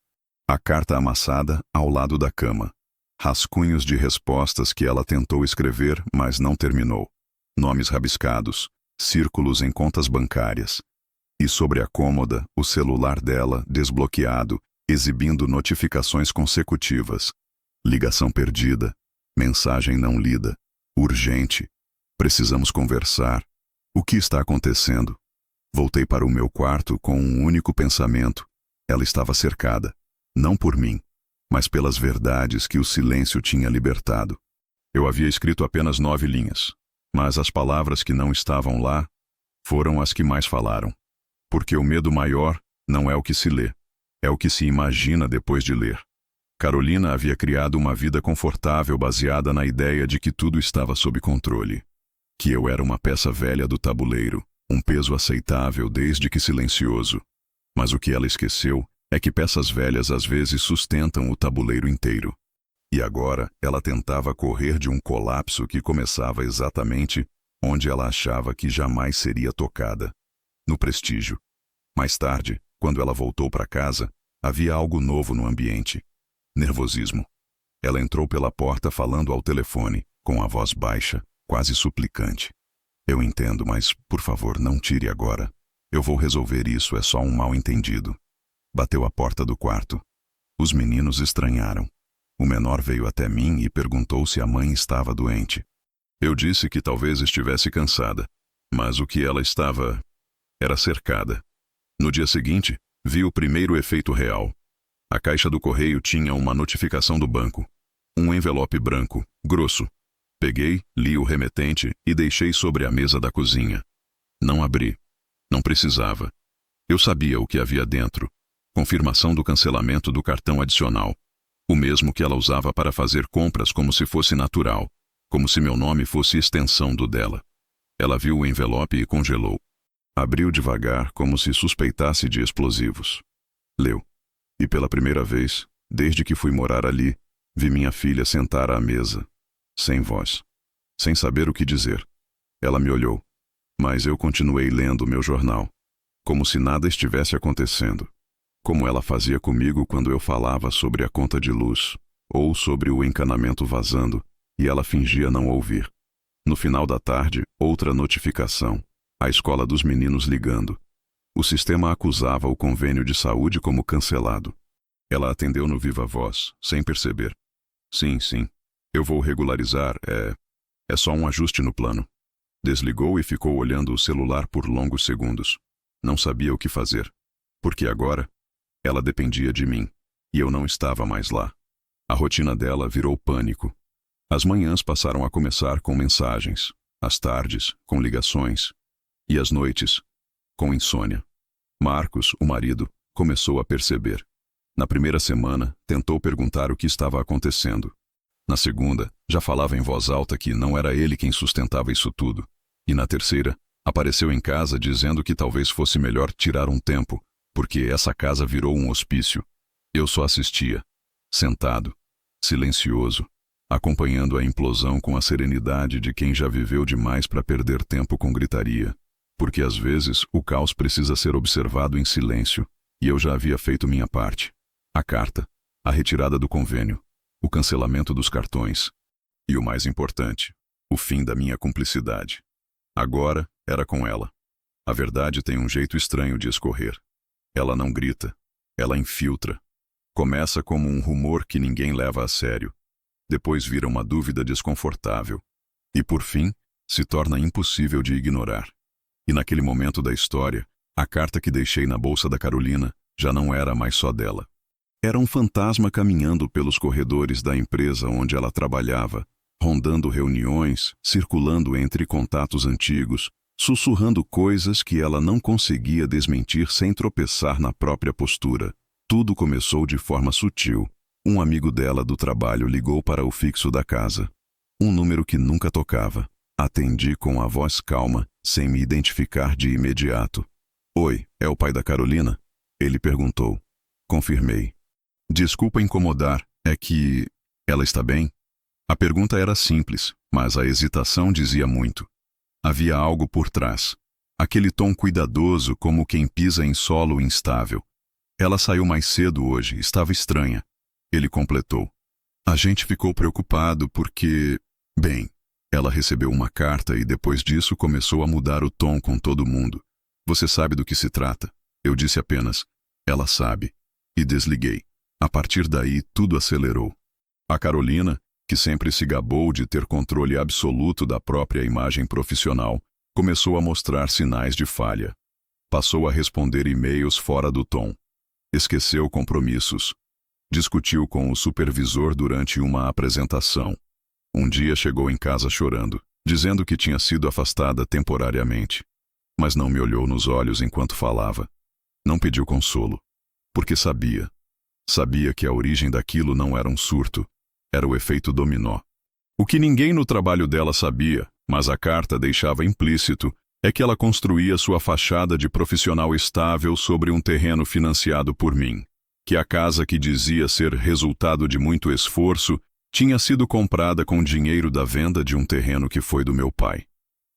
A carta amassada ao lado da cama. Rascunhos de respostas que ela tentou escrever, mas não terminou. Nomes rabiscados. Círculos em contas bancárias. E sobre a cômoda, o celular dela desbloqueado, exibindo notificações consecutivas. Ligação perdida. Mensagem não lida. Urgente. Precisamos conversar. O que está acontecendo? Voltei para o meu quarto com um único pensamento. Ela estava cercada. Não por mim, mas pelas verdades que o silêncio tinha libertado. Eu havia escrito apenas 9 linhas, mas as palavras que não estavam lá foram as que mais falaram. Porque o medo maior não é o que se lê, é o que se imagina depois de ler. Carolina havia criado uma vida confortável baseada na ideia de que tudo estava sob controle. Que eu era uma peça velha do tabuleiro, um peso aceitável desde que silencioso. Mas o que ela esqueceu é que peças velhas às vezes sustentam o tabuleiro inteiro. E agora ela tentava correr de um colapso que começava exatamente onde ela achava que jamais seria tocada. No prestígio. Mais tarde, quando ela voltou para casa, havia algo novo no ambiente. Nervosismo. Ela entrou pela porta falando ao telefone, com a voz baixa, quase suplicante. Eu entendo, mas, por favor, não tire agora. Eu vou resolver isso, é só um mal-entendido. Bateu à porta do quarto. Os meninos estranharam. O menor veio até mim e perguntou se a mãe estava doente. Eu disse que talvez estivesse cansada, mas o que ela estava era cercada. No dia seguinte, vi o primeiro efeito real. A caixa do correio tinha uma notificação do banco. Um envelope branco, grosso. Peguei, li o remetente e deixei sobre a mesa da cozinha. Não abri. Não precisava. Eu sabia o que havia dentro. Confirmação do cancelamento do cartão adicional. O mesmo que ela usava para fazer compras como se fosse natural, como se meu nome fosse extensão do dela. Ela viu o envelope e congelou. Abriu devagar, como se suspeitasse de explosivos. Leu. E pela primeira vez, desde que fui morar ali, vi minha filha sentar à mesa, sem voz, sem saber o que dizer. Ela me olhou, mas eu continuei lendo meu jornal, como se nada estivesse acontecendo, como ela fazia comigo quando eu falava sobre a conta de luz, ou sobre o encanamento vazando, e ela fingia não ouvir. No final da tarde, outra notificação, a escola dos meninos ligando. O sistema acusava o convênio de saúde como cancelado. Ela atendeu no viva voz, sem perceber. Sim, eu vou regularizar, é só um ajuste no plano. Desligou e ficou olhando o celular por longos segundos. Não sabia o que fazer. Porque agora, ela dependia de mim, e eu não estava mais lá. A rotina dela virou pânico. As manhãs passaram a começar com mensagens, as tardes, com ligações, e as noites, com insônia. Marcos, o marido, começou a perceber. Na primeira semana, tentou perguntar o que estava acontecendo. Na segunda, já falava em voz alta que não era ele quem sustentava isso tudo. E na terceira, apareceu em casa dizendo que talvez fosse melhor tirar um tempo, porque essa casa virou um hospício. Eu só assistia, sentado, silencioso, acompanhando a implosão com a serenidade de quem já viveu demais para perder tempo com gritaria. Porque às vezes o caos precisa ser observado em silêncio, e eu já havia feito minha parte. A carta, a retirada do convênio, o cancelamento dos cartões. E o mais importante, o fim da minha cumplicidade. Agora era com ela. A verdade tem um jeito estranho de escorrer. Ela não grita, ela infiltra. Começa como um rumor que ninguém leva a sério. Depois vira uma dúvida desconfortável. E por fim, se torna impossível de ignorar. E naquele momento da história, a carta que deixei na bolsa da Carolina já não era mais só dela. Era um fantasma caminhando pelos corredores da empresa onde ela trabalhava, rondando reuniões, circulando entre contatos antigos, sussurrando coisas que ela não conseguia desmentir sem tropeçar na própria postura. Tudo começou de forma sutil. Um amigo dela do trabalho ligou para o fixo da casa. Um número que nunca tocava. Atendi com a voz calma, sem me identificar de imediato. Oi, é o pai da Carolina? Ele perguntou. Confirmei. Desculpa incomodar, é que... ela está bem? A pergunta era simples, mas a hesitação dizia muito. Havia algo por trás. Aquele tom cuidadoso como quem pisa em solo instável. Ela saiu mais cedo hoje, estava estranha. Ele completou. A gente ficou preocupado porque... Bem, ela recebeu uma carta e depois disso começou a mudar o tom com todo mundo. Você sabe do que se trata? Eu disse apenas, ela sabe. E desliguei. A partir daí, tudo acelerou. A Carolina, que sempre se gabou de ter controle absoluto da própria imagem profissional, começou a mostrar sinais de falha. Passou a responder e-mails fora do tom. Esqueceu compromissos. Discutiu com o supervisor durante uma apresentação. Um dia chegou em casa chorando, dizendo que tinha sido afastada temporariamente. Mas não me olhou nos olhos enquanto falava. Não pediu consolo. Porque sabia. Sabia que a origem daquilo não era um surto. Era o efeito dominó. O que ninguém no trabalho dela sabia, mas a carta deixava implícito, é que ela construía sua fachada de profissional estável sobre um terreno financiado por mim. Que a casa que dizia ser resultado de muito esforço tinha sido comprada com dinheiro da venda de um terreno que foi do meu pai.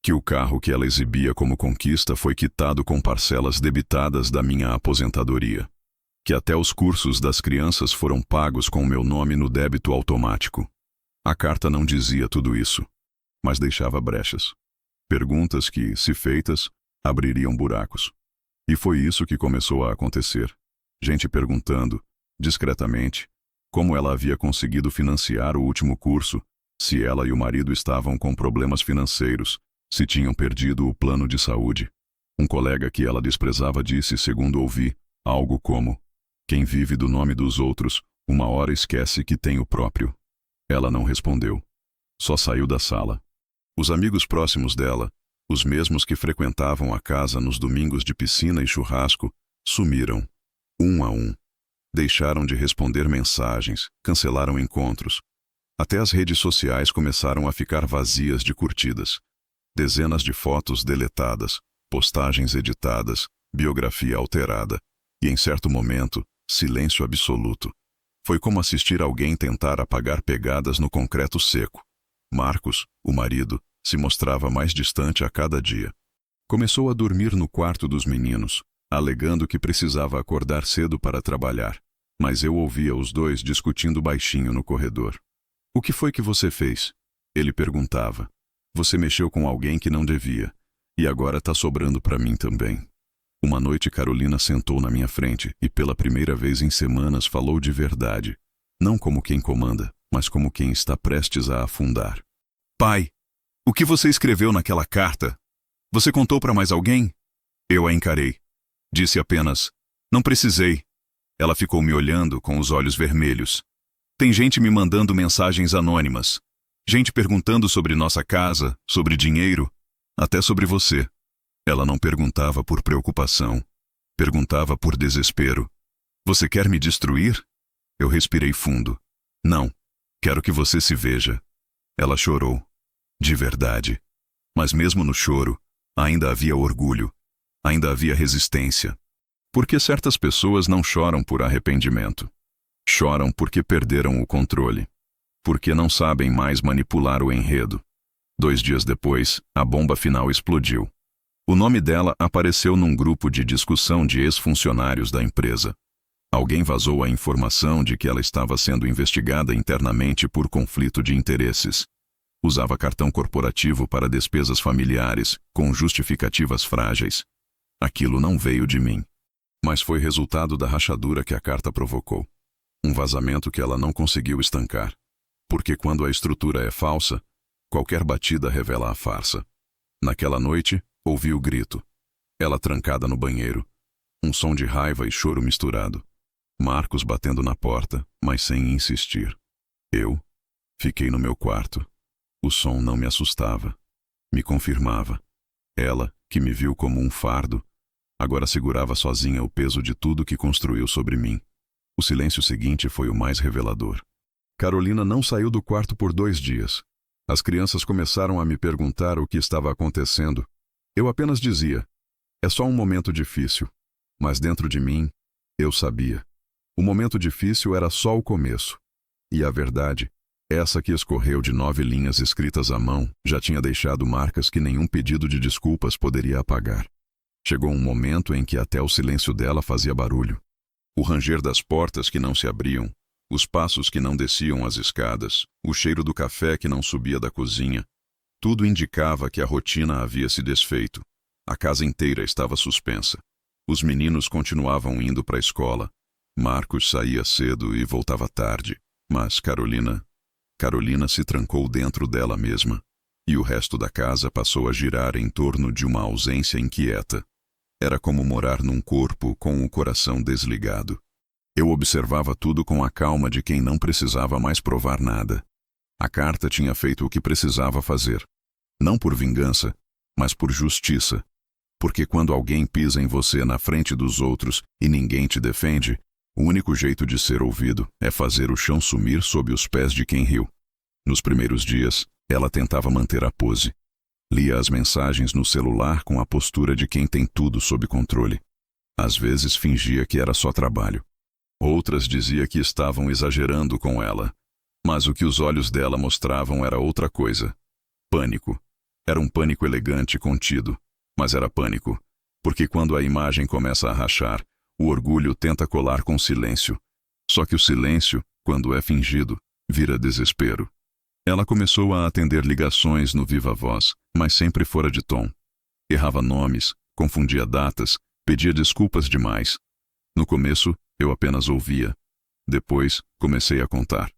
Que o carro que ela exibia como conquista foi quitado com parcelas debitadas da minha aposentadoria. Que até os cursos das crianças foram pagos com o meu nome no débito automático. A carta não dizia tudo isso, mas deixava brechas. Perguntas que, se feitas, abririam buracos. E foi isso que começou a acontecer. Gente perguntando, discretamente, como ela havia conseguido financiar o último curso, se ela e o marido estavam com problemas financeiros, se tinham perdido o plano de saúde. Um colega que ela desprezava disse, segundo ouvi, algo como: quem vive do nome dos outros, uma hora esquece que tem o próprio. Ela não respondeu. Só saiu da sala. Os amigos próximos dela, os mesmos que frequentavam a casa nos domingos de piscina e churrasco, sumiram, um a um. Deixaram de responder mensagens, cancelaram encontros. Até as redes sociais começaram a ficar vazias de curtidas. Dezenas de fotos deletadas, postagens editadas, biografia alterada. E, em certo momento, silêncio absoluto. Foi como assistir alguém tentar apagar pegadas no concreto seco. Marcos, o marido, se mostrava mais distante a cada dia. Começou a dormir no quarto dos meninos, alegando que precisava acordar cedo para trabalhar. Mas eu ouvia os dois discutindo baixinho no corredor. O que foi que você fez? Ele perguntava. Você mexeu com alguém que não devia. E agora tá sobrando para mim também. Uma noite Carolina sentou na minha frente e pela primeira vez em semanas falou de verdade. Não como quem comanda, mas como quem está prestes a afundar. Pai, o que você escreveu naquela carta? Você contou para mais alguém? Eu a encarei. Disse apenas, não precisei. Ela ficou me olhando com os olhos vermelhos. Tem gente me mandando mensagens anônimas. Gente perguntando sobre nossa casa, sobre dinheiro, até sobre você. Ela não perguntava por preocupação. Perguntava por desespero. Você quer me destruir? Eu respirei fundo. Não. Quero que você se veja. Ela chorou. De verdade. Mas mesmo no choro, ainda havia orgulho. Ainda havia resistência. Porque certas pessoas não choram por arrependimento. Choram porque perderam o controle. Porque não sabem mais manipular o enredo. 2 dias depois, a bomba final explodiu. O nome dela apareceu num grupo de discussão de ex-funcionários da empresa. Alguém vazou a informação de que ela estava sendo investigada internamente por conflito de interesses. Usava cartão corporativo para despesas familiares, com justificativas frágeis. Aquilo não veio de mim. Mas foi resultado da rachadura que a carta provocou. Um vazamento que ela não conseguiu estancar. Porque quando a estrutura é falsa, qualquer batida revela a farsa. Naquela noite, ouvi o grito. Ela trancada no banheiro. Um som de raiva e choro misturado. Marcos batendo na porta, mas sem insistir. Eu fiquei no meu quarto. O som não me assustava. Me confirmava. Ela, que me viu como um fardo, agora segurava sozinha o peso de tudo que construiu sobre mim. O silêncio seguinte foi o mais revelador. Carolina não saiu do quarto por 2 dias. As crianças começaram a me perguntar o que estava acontecendo. Eu apenas dizia: é só um momento difícil. Mas dentro de mim, eu sabia. O momento difícil era só o começo. E a verdade, essa que escorreu de 9 linhas escritas à mão, já tinha deixado marcas que nenhum pedido de desculpas poderia apagar. Chegou um momento em que até o silêncio dela fazia barulho. O ranger das portas que não se abriam, os passos que não desciam as escadas, o cheiro do café que não subia da cozinha, tudo indicava que a rotina havia se desfeito. A casa inteira estava suspensa. Os meninos continuavam indo para a escola. Marcos saía cedo e voltava tarde. Mas Carolina se trancou dentro dela mesma. E o resto da casa passou a girar em torno de uma ausência inquieta. Era como morar num corpo com o coração desligado. Eu observava tudo com a calma de quem não precisava mais provar nada. A carta tinha feito o que precisava fazer. Não por vingança, mas por justiça. Porque quando alguém pisa em você na frente dos outros e ninguém te defende, o único jeito de ser ouvido é fazer o chão sumir sob os pés de quem riu. Nos primeiros dias, ela tentava manter a pose. Lia as mensagens no celular com a postura de quem tem tudo sob controle. Às vezes fingia que era só trabalho. Outras dizia que estavam exagerando com ela. Mas o que os olhos dela mostravam era outra coisa. Pânico. Era um pânico elegante e contido. Mas era pânico. Porque quando a imagem começa a rachar, o orgulho tenta colar com silêncio. Só que o silêncio, quando é fingido, vira desespero. Ela começou a atender ligações no viva voz, mas sempre fora de tom. Errava nomes, confundia datas, pedia desculpas demais. No começo, eu apenas ouvia. Depois, comecei a contar.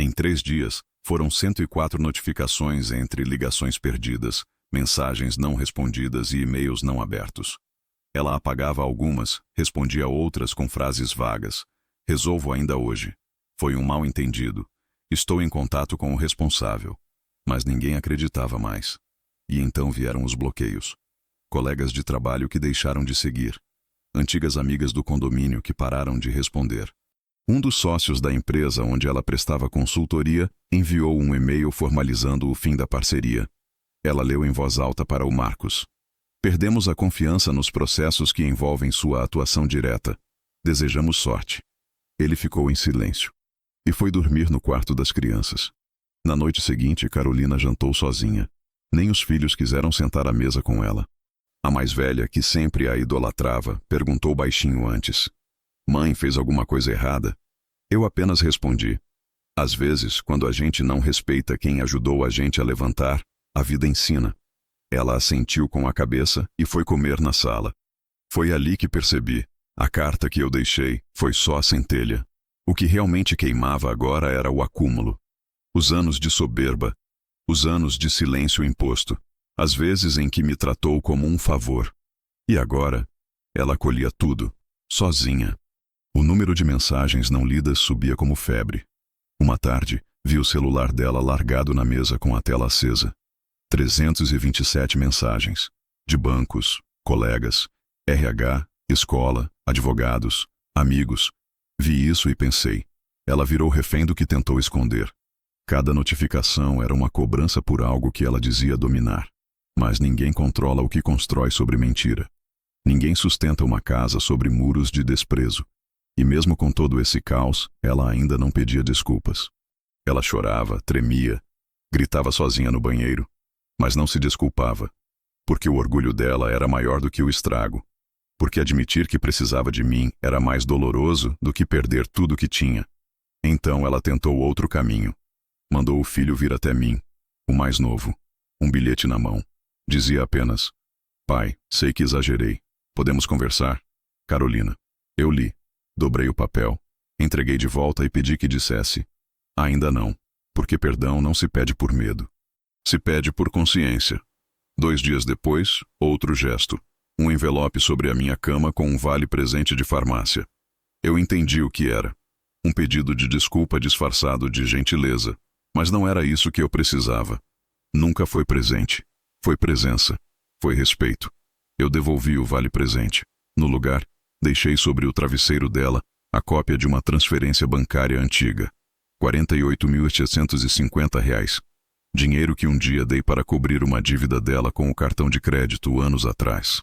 Em 3 dias, foram 104 notificações entre ligações perdidas, mensagens não respondidas e e-mails não abertos. Ela apagava algumas, respondia outras com frases vagas. Resolvo ainda hoje. Foi um mal-entendido. Estou em contato com o responsável. Mas ninguém acreditava mais. E então vieram os bloqueios. Colegas de trabalho que deixaram de seguir. Antigas amigas do condomínio que pararam de responder. Um dos sócios da empresa onde ela prestava consultoria enviou um e-mail formalizando o fim da parceria. Ela leu em voz alta para o Marcos. Perdemos a confiança nos processos que envolvem sua atuação direta. Desejamos sorte. Ele ficou em silêncio. E foi dormir no quarto das crianças. Na noite seguinte, Carolina jantou sozinha. Nem os filhos quiseram sentar à mesa com ela. A mais velha, que sempre a idolatrava, perguntou baixinho antes. Mãe fez alguma coisa errada? Eu apenas respondi. Às vezes, quando a gente não respeita quem ajudou a gente a levantar, a vida ensina. Ela assentiu com a cabeça e foi comer na sala. Foi ali que percebi. A carta que eu deixei foi só a centelha. O que realmente queimava agora era o acúmulo. Os anos de soberba. Os anos de silêncio imposto. As vezes em que me tratou como um favor. E agora, ela colhia tudo, sozinha. O número de mensagens não lidas subia como febre. Uma tarde, vi o celular dela largado na mesa com a tela acesa. 327 mensagens. De bancos, colegas, RH, escola, advogados, amigos. Vi isso e pensei. Ela virou refém do que tentou esconder. Cada notificação era uma cobrança por algo que ela dizia dominar. Mas ninguém controla o que constrói sobre mentira. Ninguém sustenta uma casa sobre muros de desprezo. E mesmo com todo esse caos, ela ainda não pedia desculpas. Ela chorava, tremia, gritava sozinha no banheiro, mas não se desculpava, porque o orgulho dela era maior do que o estrago, porque admitir que precisava de mim era mais doloroso do que perder tudo que tinha. Então ela tentou outro caminho. Mandou o filho vir até mim, o mais novo, um bilhete na mão. Dizia apenas: Pai, sei que exagerei. Podemos conversar? Carolina. Eu li. Dobrei o papel, entreguei de volta e pedi que dissesse: ainda não, porque perdão não se pede por medo. Se pede por consciência. 2 dias depois, outro gesto. Um envelope sobre a minha cama com um vale-presente de farmácia. Eu entendi o que era. Um pedido de desculpa disfarçado de gentileza. Mas não era isso que eu precisava. Nunca foi presente. Foi presença. Foi respeito. Eu devolvi o vale-presente. No lugar, deixei sobre o travesseiro dela a cópia de uma transferência bancária antiga. R$ 48.850. Dinheiro que um dia dei para cobrir uma dívida dela com o cartão de crédito anos atrás.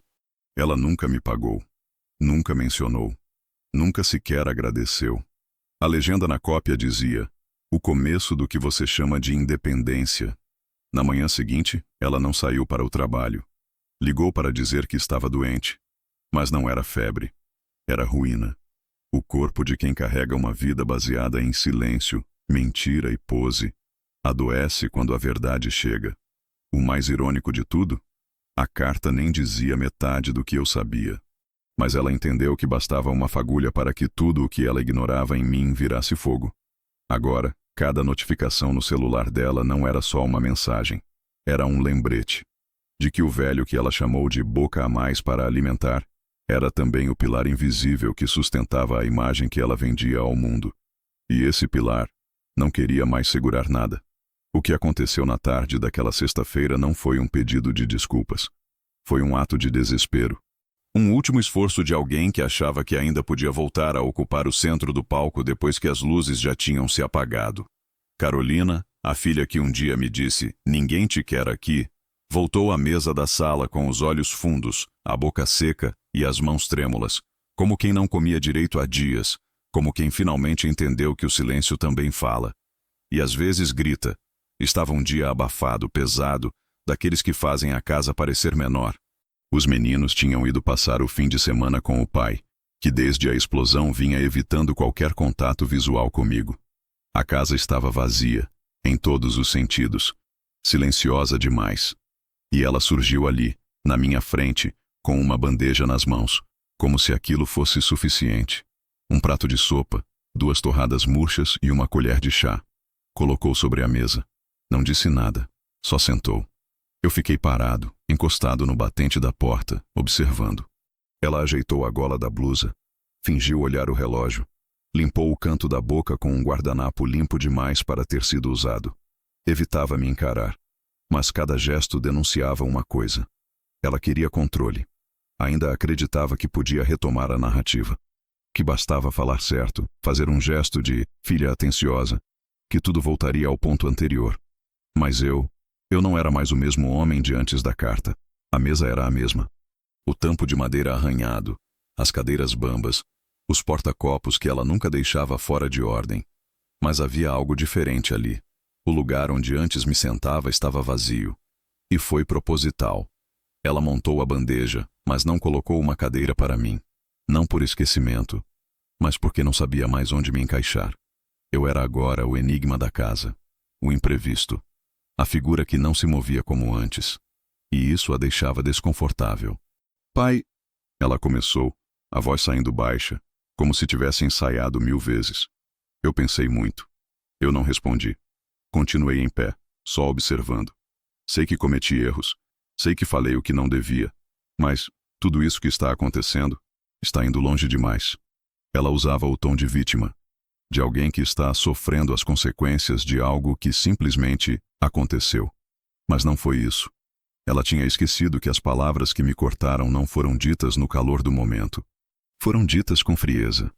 Ela nunca me pagou. Nunca mencionou. Nunca sequer agradeceu. A legenda na cópia dizia: o começo do que você chama de independência. Na manhã seguinte, ela não saiu para o trabalho. Ligou para dizer que estava doente. Mas não era febre. Era ruína. O corpo de quem carrega uma vida baseada em silêncio, mentira e pose, adoece quando a verdade chega. O mais irônico de tudo? A carta nem dizia metade do que eu sabia. Mas ela entendeu que bastava uma fagulha para que tudo o que ela ignorava em mim virasse fogo. Agora, cada notificação no celular dela não era só uma mensagem. Era um lembrete. De que o velho que ela chamou de boca a mais para alimentar era também o pilar invisível que sustentava a imagem que ela vendia ao mundo. E esse pilar não queria mais segurar nada. O que aconteceu na tarde daquela sexta-feira não foi um pedido de desculpas. Foi um ato de desespero. Um último esforço de alguém que achava que ainda podia voltar a ocupar o centro do palco depois que as luzes já tinham se apagado. Carolina, a filha que um dia me disse, "Ninguém te quer aqui", voltou à mesa da sala com os olhos fundos, a boca seca e as mãos trêmulas, como quem não comia direito há dias, como quem finalmente entendeu que o silêncio também fala. E às vezes grita. Estava um dia abafado, pesado, daqueles que fazem a casa parecer menor. Os meninos tinham ido passar o fim de semana com o pai, que desde a explosão vinha evitando qualquer contato visual comigo. A casa estava vazia, em todos os sentidos, silenciosa demais. E ela surgiu ali, na minha frente, com uma bandeja nas mãos, como se aquilo fosse suficiente. Um prato de sopa, 2 torradas murchas e uma colher de chá. Colocou sobre a mesa. Não disse nada, só sentou. Eu fiquei parado, encostado no batente da porta, observando. Ela ajeitou a gola da blusa, fingiu olhar o relógio, limpou o canto da boca com um guardanapo limpo demais para ter sido usado. Evitava me encarar, mas cada gesto denunciava uma coisa. Ela queria controle. Ainda acreditava que podia retomar a narrativa. Que bastava falar certo, fazer um gesto de filha atenciosa, que tudo voltaria ao ponto anterior. Mas eu não era mais o mesmo homem de antes da carta. A mesa era a mesma. O tampo de madeira arranhado, as cadeiras bambas, os porta-copos que ela nunca deixava fora de ordem. Mas havia algo diferente ali. O lugar onde antes me sentava estava vazio. E foi proposital. Ela montou a bandeja, mas não colocou uma cadeira para mim. Não por esquecimento, mas porque não sabia mais onde me encaixar. Eu era agora o enigma da casa, o imprevisto, a figura que não se movia como antes. E isso a deixava desconfortável. "Pai", ela começou, a voz saindo baixa, como se tivesse ensaiado 1000 vezes. Eu pensei muito. Eu não respondi. Continuei em pé, só observando. Sei que cometi erros, sei que falei o que não devia, mas tudo isso que está acontecendo está indo longe demais. Ela usava o tom de vítima, de alguém que está sofrendo as consequências de algo que simplesmente aconteceu. Mas não foi isso. Ela tinha esquecido que as palavras que me cortaram não foram ditas no calor do momento. Foram ditas com frieza,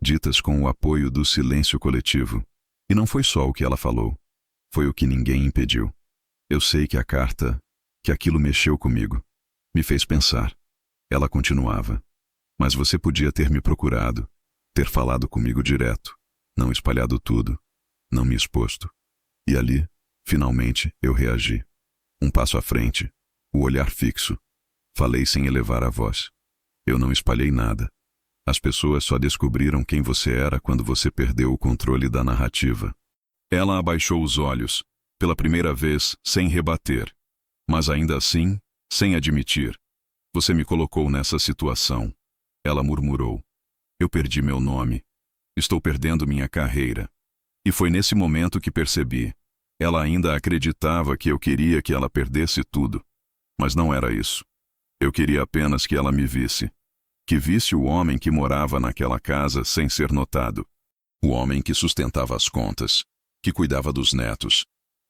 ditas com o apoio do silêncio coletivo. E não foi só o que ela falou. Foi o que ninguém impediu. Eu sei que a carta, que aquilo mexeu comigo, me fez pensar. Ela continuava. Mas você podia ter me procurado, ter falado comigo direto, não espalhado tudo, não me exposto. E ali, finalmente, eu reagi. Um passo à frente, o olhar fixo. Falei sem elevar a voz. Eu não espalhei nada. As pessoas só descobriram quem você era quando você perdeu o controle da narrativa. Ela abaixou os olhos, pela primeira vez, sem rebater. Mas ainda assim, sem admitir. Você me colocou nessa situação. Ela murmurou. Eu perdi meu nome. Estou perdendo minha carreira. E foi nesse momento que percebi. Ela ainda acreditava que eu queria que ela perdesse tudo. Mas não era isso. Eu queria apenas que ela me visse. Que visse o homem que morava naquela casa sem ser notado. O homem que sustentava as contas, que cuidava dos netos,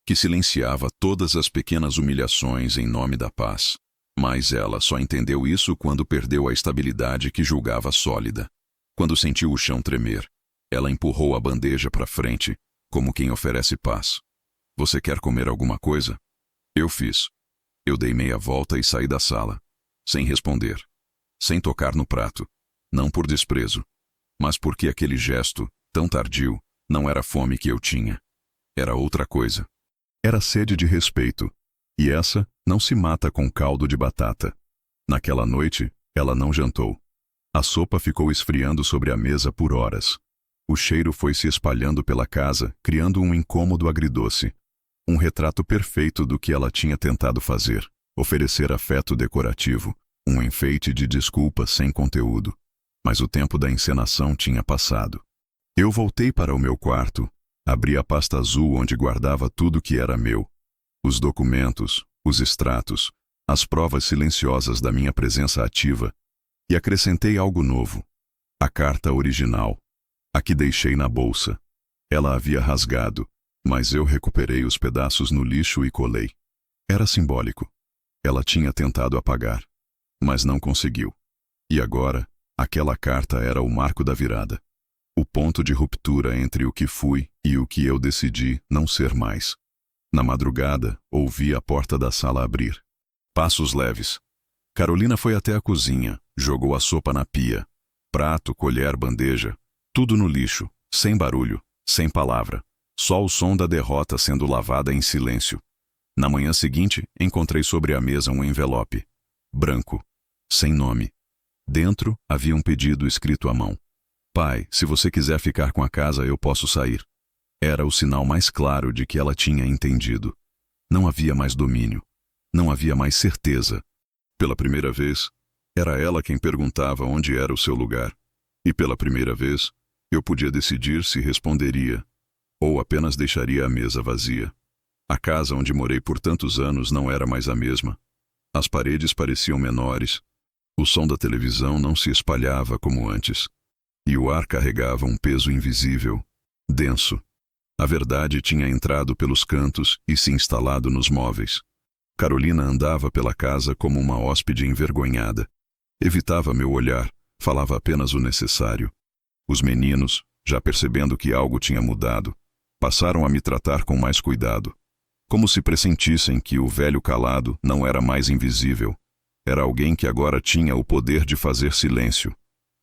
que silenciava todas as pequenas humilhações em nome da paz. Mas ela só entendeu isso quando perdeu a estabilidade que julgava sólida. Quando sentiu o chão tremer, ela empurrou a bandeja para frente, como quem oferece paz. Você quer comer alguma coisa? Eu fiz. Eu dei meia volta e saí da sala, sem responder, sem tocar no prato, não por desprezo, mas porque aquele gesto, tão tardio, não era fome que eu tinha. Era outra coisa. Era sede de respeito, e essa não se mata com caldo de batata. Naquela noite, ela não jantou. A sopa ficou esfriando sobre a mesa por horas. O cheiro foi se espalhando pela casa, criando um incômodo agridoce. Um retrato perfeito do que ela tinha tentado fazer, oferecer afeto decorativo, um enfeite de desculpa sem conteúdo. Mas o tempo da encenação tinha passado. Eu voltei para o meu quarto, abri a pasta azul onde guardava tudo que era meu. Os documentos, os extratos, as provas silenciosas da minha presença ativa, e acrescentei algo novo. A carta original, a que deixei na bolsa. Ela havia rasgado, mas eu recuperei os pedaços no lixo e colei. Era simbólico. Ela tinha tentado apagar, mas não conseguiu. E agora, aquela carta era o marco da virada. O ponto de ruptura entre o que fui e o que eu decidi não ser mais. Na madrugada, ouvi a porta da sala abrir. Passos leves. Carolina foi até a cozinha, jogou a sopa na pia. Prato, colher, bandeja, tudo no lixo, sem barulho, sem palavra. Só o som da derrota sendo lavada em silêncio. Na manhã seguinte, encontrei sobre a mesa um envelope. Branco, sem nome. Dentro, havia um pedido escrito à mão. Pai, se você quiser ficar com a casa, eu posso sair. Era o sinal mais claro de que ela tinha entendido. Não havia mais domínio. Não havia mais certeza. Pela primeira vez, era ela quem perguntava onde era o seu lugar. E pela primeira vez, eu podia decidir se responderia, ou apenas deixaria a mesa vazia. A casa onde morei por tantos anos não era mais a mesma. As paredes pareciam menores. O som da televisão não se espalhava como antes. E o ar carregava um peso invisível, denso. A verdade tinha entrado pelos cantos e se instalado nos móveis. Carolina andava pela casa como uma hóspede envergonhada. Evitava meu olhar, falava apenas o necessário. Os meninos, já percebendo que algo tinha mudado, passaram a me tratar com mais cuidado. Como se pressentissem que o velho calado não era mais invisível. Era alguém que agora tinha o poder de fazer silêncio,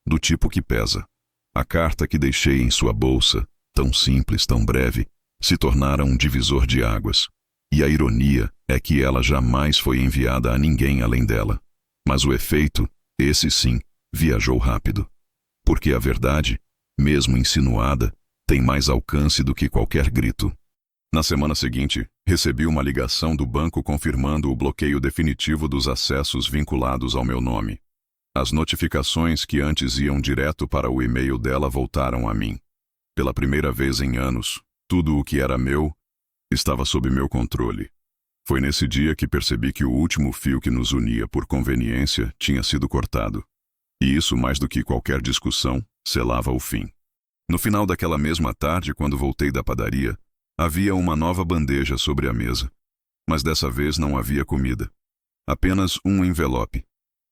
do tipo que pesa. A carta que deixei em sua bolsa, tão simples, tão breve, se tornara um divisor de águas. E a ironia é que ela jamais foi enviada a ninguém além dela. Mas o efeito, esse sim, viajou rápido. Porque a verdade, mesmo insinuada, tem mais alcance do que qualquer grito. Na semana seguinte, recebi uma ligação do banco confirmando o bloqueio definitivo dos acessos vinculados ao meu nome. As notificações que antes iam direto para o e-mail dela voltaram a mim. Pela primeira vez em anos, tudo o que era meu estava sob meu controle. Foi nesse dia que percebi que o último fio que nos unia por conveniência tinha sido cortado. E isso, mais do que qualquer discussão, selava o fim. No final daquela mesma tarde, quando voltei da padaria, havia uma nova bandeja sobre a mesa. Mas dessa vez não havia comida. Apenas um envelope,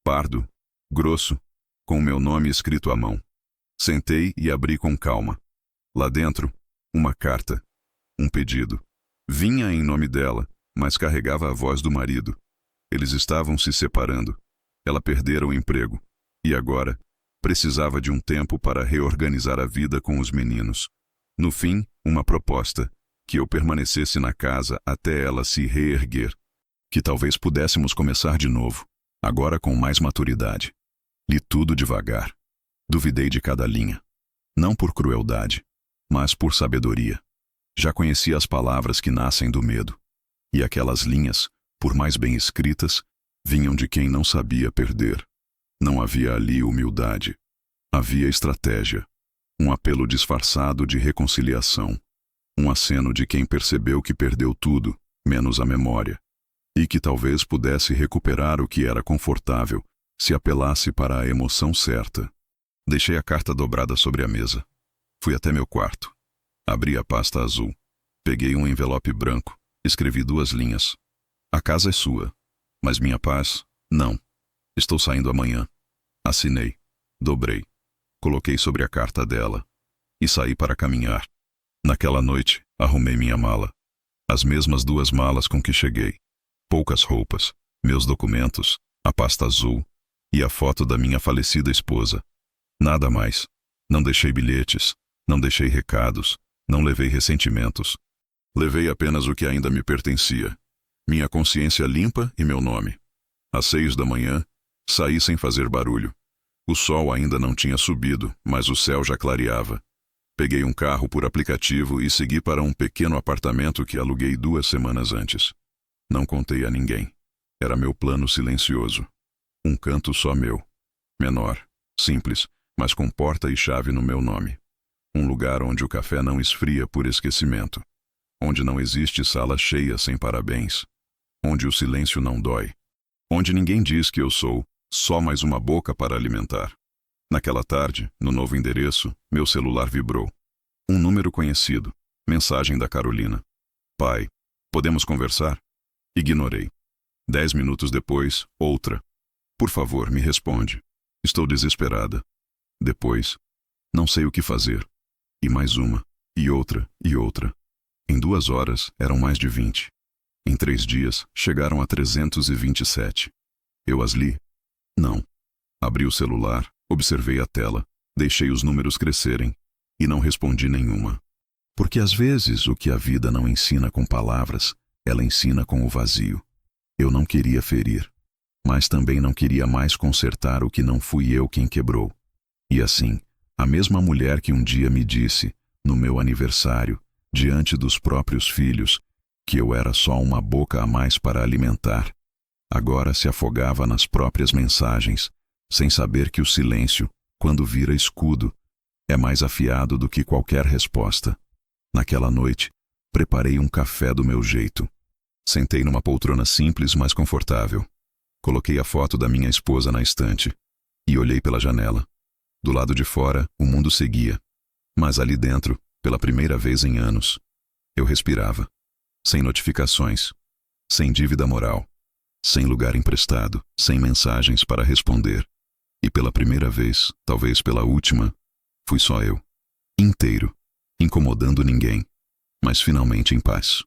pardo, grosso, com o meu nome escrito à mão. Sentei e abri com calma. Lá dentro, uma carta, um pedido. Vinha em nome dela, mas carregava a voz do marido. Eles estavam se separando. Ela perdera o emprego. E agora, precisava de um tempo para reorganizar a vida com os meninos. No fim, uma proposta. Que eu permanecesse na casa até ela se reerguer. Que talvez pudéssemos começar de novo, agora com mais maturidade. Li tudo devagar. Duvidei de cada linha. Não por crueldade, mas por sabedoria. Já conhecia as palavras que nascem do medo. E aquelas linhas, por mais bem escritas, vinham de quem não sabia perder. Não havia ali humildade. Havia estratégia. Um apelo disfarçado de reconciliação. Um aceno de quem percebeu que perdeu tudo, menos a memória. E que talvez pudesse recuperar o que era confortável, se apelasse para a emoção certa. Deixei a carta dobrada sobre a mesa. Fui até meu quarto. Abri a pasta azul. Peguei um envelope branco. Escrevi 2 linhas. A casa é sua, mas minha paz Não. Estou saindo amanhã. Assinei. Dobrei. Coloquei sobre a carta dela. E saí para caminhar. Naquela noite, arrumei minha mala. As mesmas 2 malas com que cheguei. Poucas roupas, meus documentos, a pasta azul e a foto da minha falecida esposa. Nada mais. Não deixei bilhetes, não deixei recados, não levei ressentimentos. Levei apenas o que ainda me pertencia. Minha consciência limpa e meu nome. Às 6 da manhã, saí sem fazer barulho. O sol ainda não tinha subido, mas o céu já clareava. Peguei um carro por aplicativo e segui para um pequeno apartamento que aluguei 2 semanas antes. Não contei a ninguém. Era meu plano silencioso. Um canto só meu. Menor, simples, mas com porta e chave no meu nome. Um lugar onde o café não esfria por esquecimento. Onde não existe sala cheia sem parabéns. Onde o silêncio não dói. Onde ninguém diz que eu sou só mais uma boca para alimentar. Naquela tarde, no novo endereço, meu celular vibrou. Um número conhecido. Mensagem da Carolina. Pai, podemos conversar? Ignorei. 10 minutos depois, outra. Por favor, me responde. Estou desesperada. Depois, não sei o que fazer. E mais uma, e outra, e outra. Em 2 horas, eram mais de 20. Em 3 dias, chegaram a 327. Eu as li? Não. Abri o celular, observei a tela, deixei os números crescerem e não respondi nenhuma. Porque às vezes o que a vida não ensina com palavras, ela ensina com o vazio. Eu não queria ferir, mas também não queria mais consertar o que não fui eu quem quebrou. E assim, a mesma mulher que um dia me disse, no meu aniversário, diante dos próprios filhos, que eu era só uma boca a mais para alimentar, agora se afogava nas próprias mensagens, sem saber que o silêncio, quando vira escudo, é mais afiado do que qualquer resposta. Naquela noite, preparei um café do meu jeito. Sentei numa poltrona simples, mas confortável. Coloquei a foto da minha esposa na estante e olhei pela janela. Do lado de fora, o mundo seguia. Mas ali dentro, pela primeira vez em anos, eu respirava. Sem notificações, sem dívida moral, sem lugar emprestado, sem mensagens para responder. E pela primeira vez, talvez pela última, fui só eu. Inteiro, incomodando ninguém, mas finalmente em paz.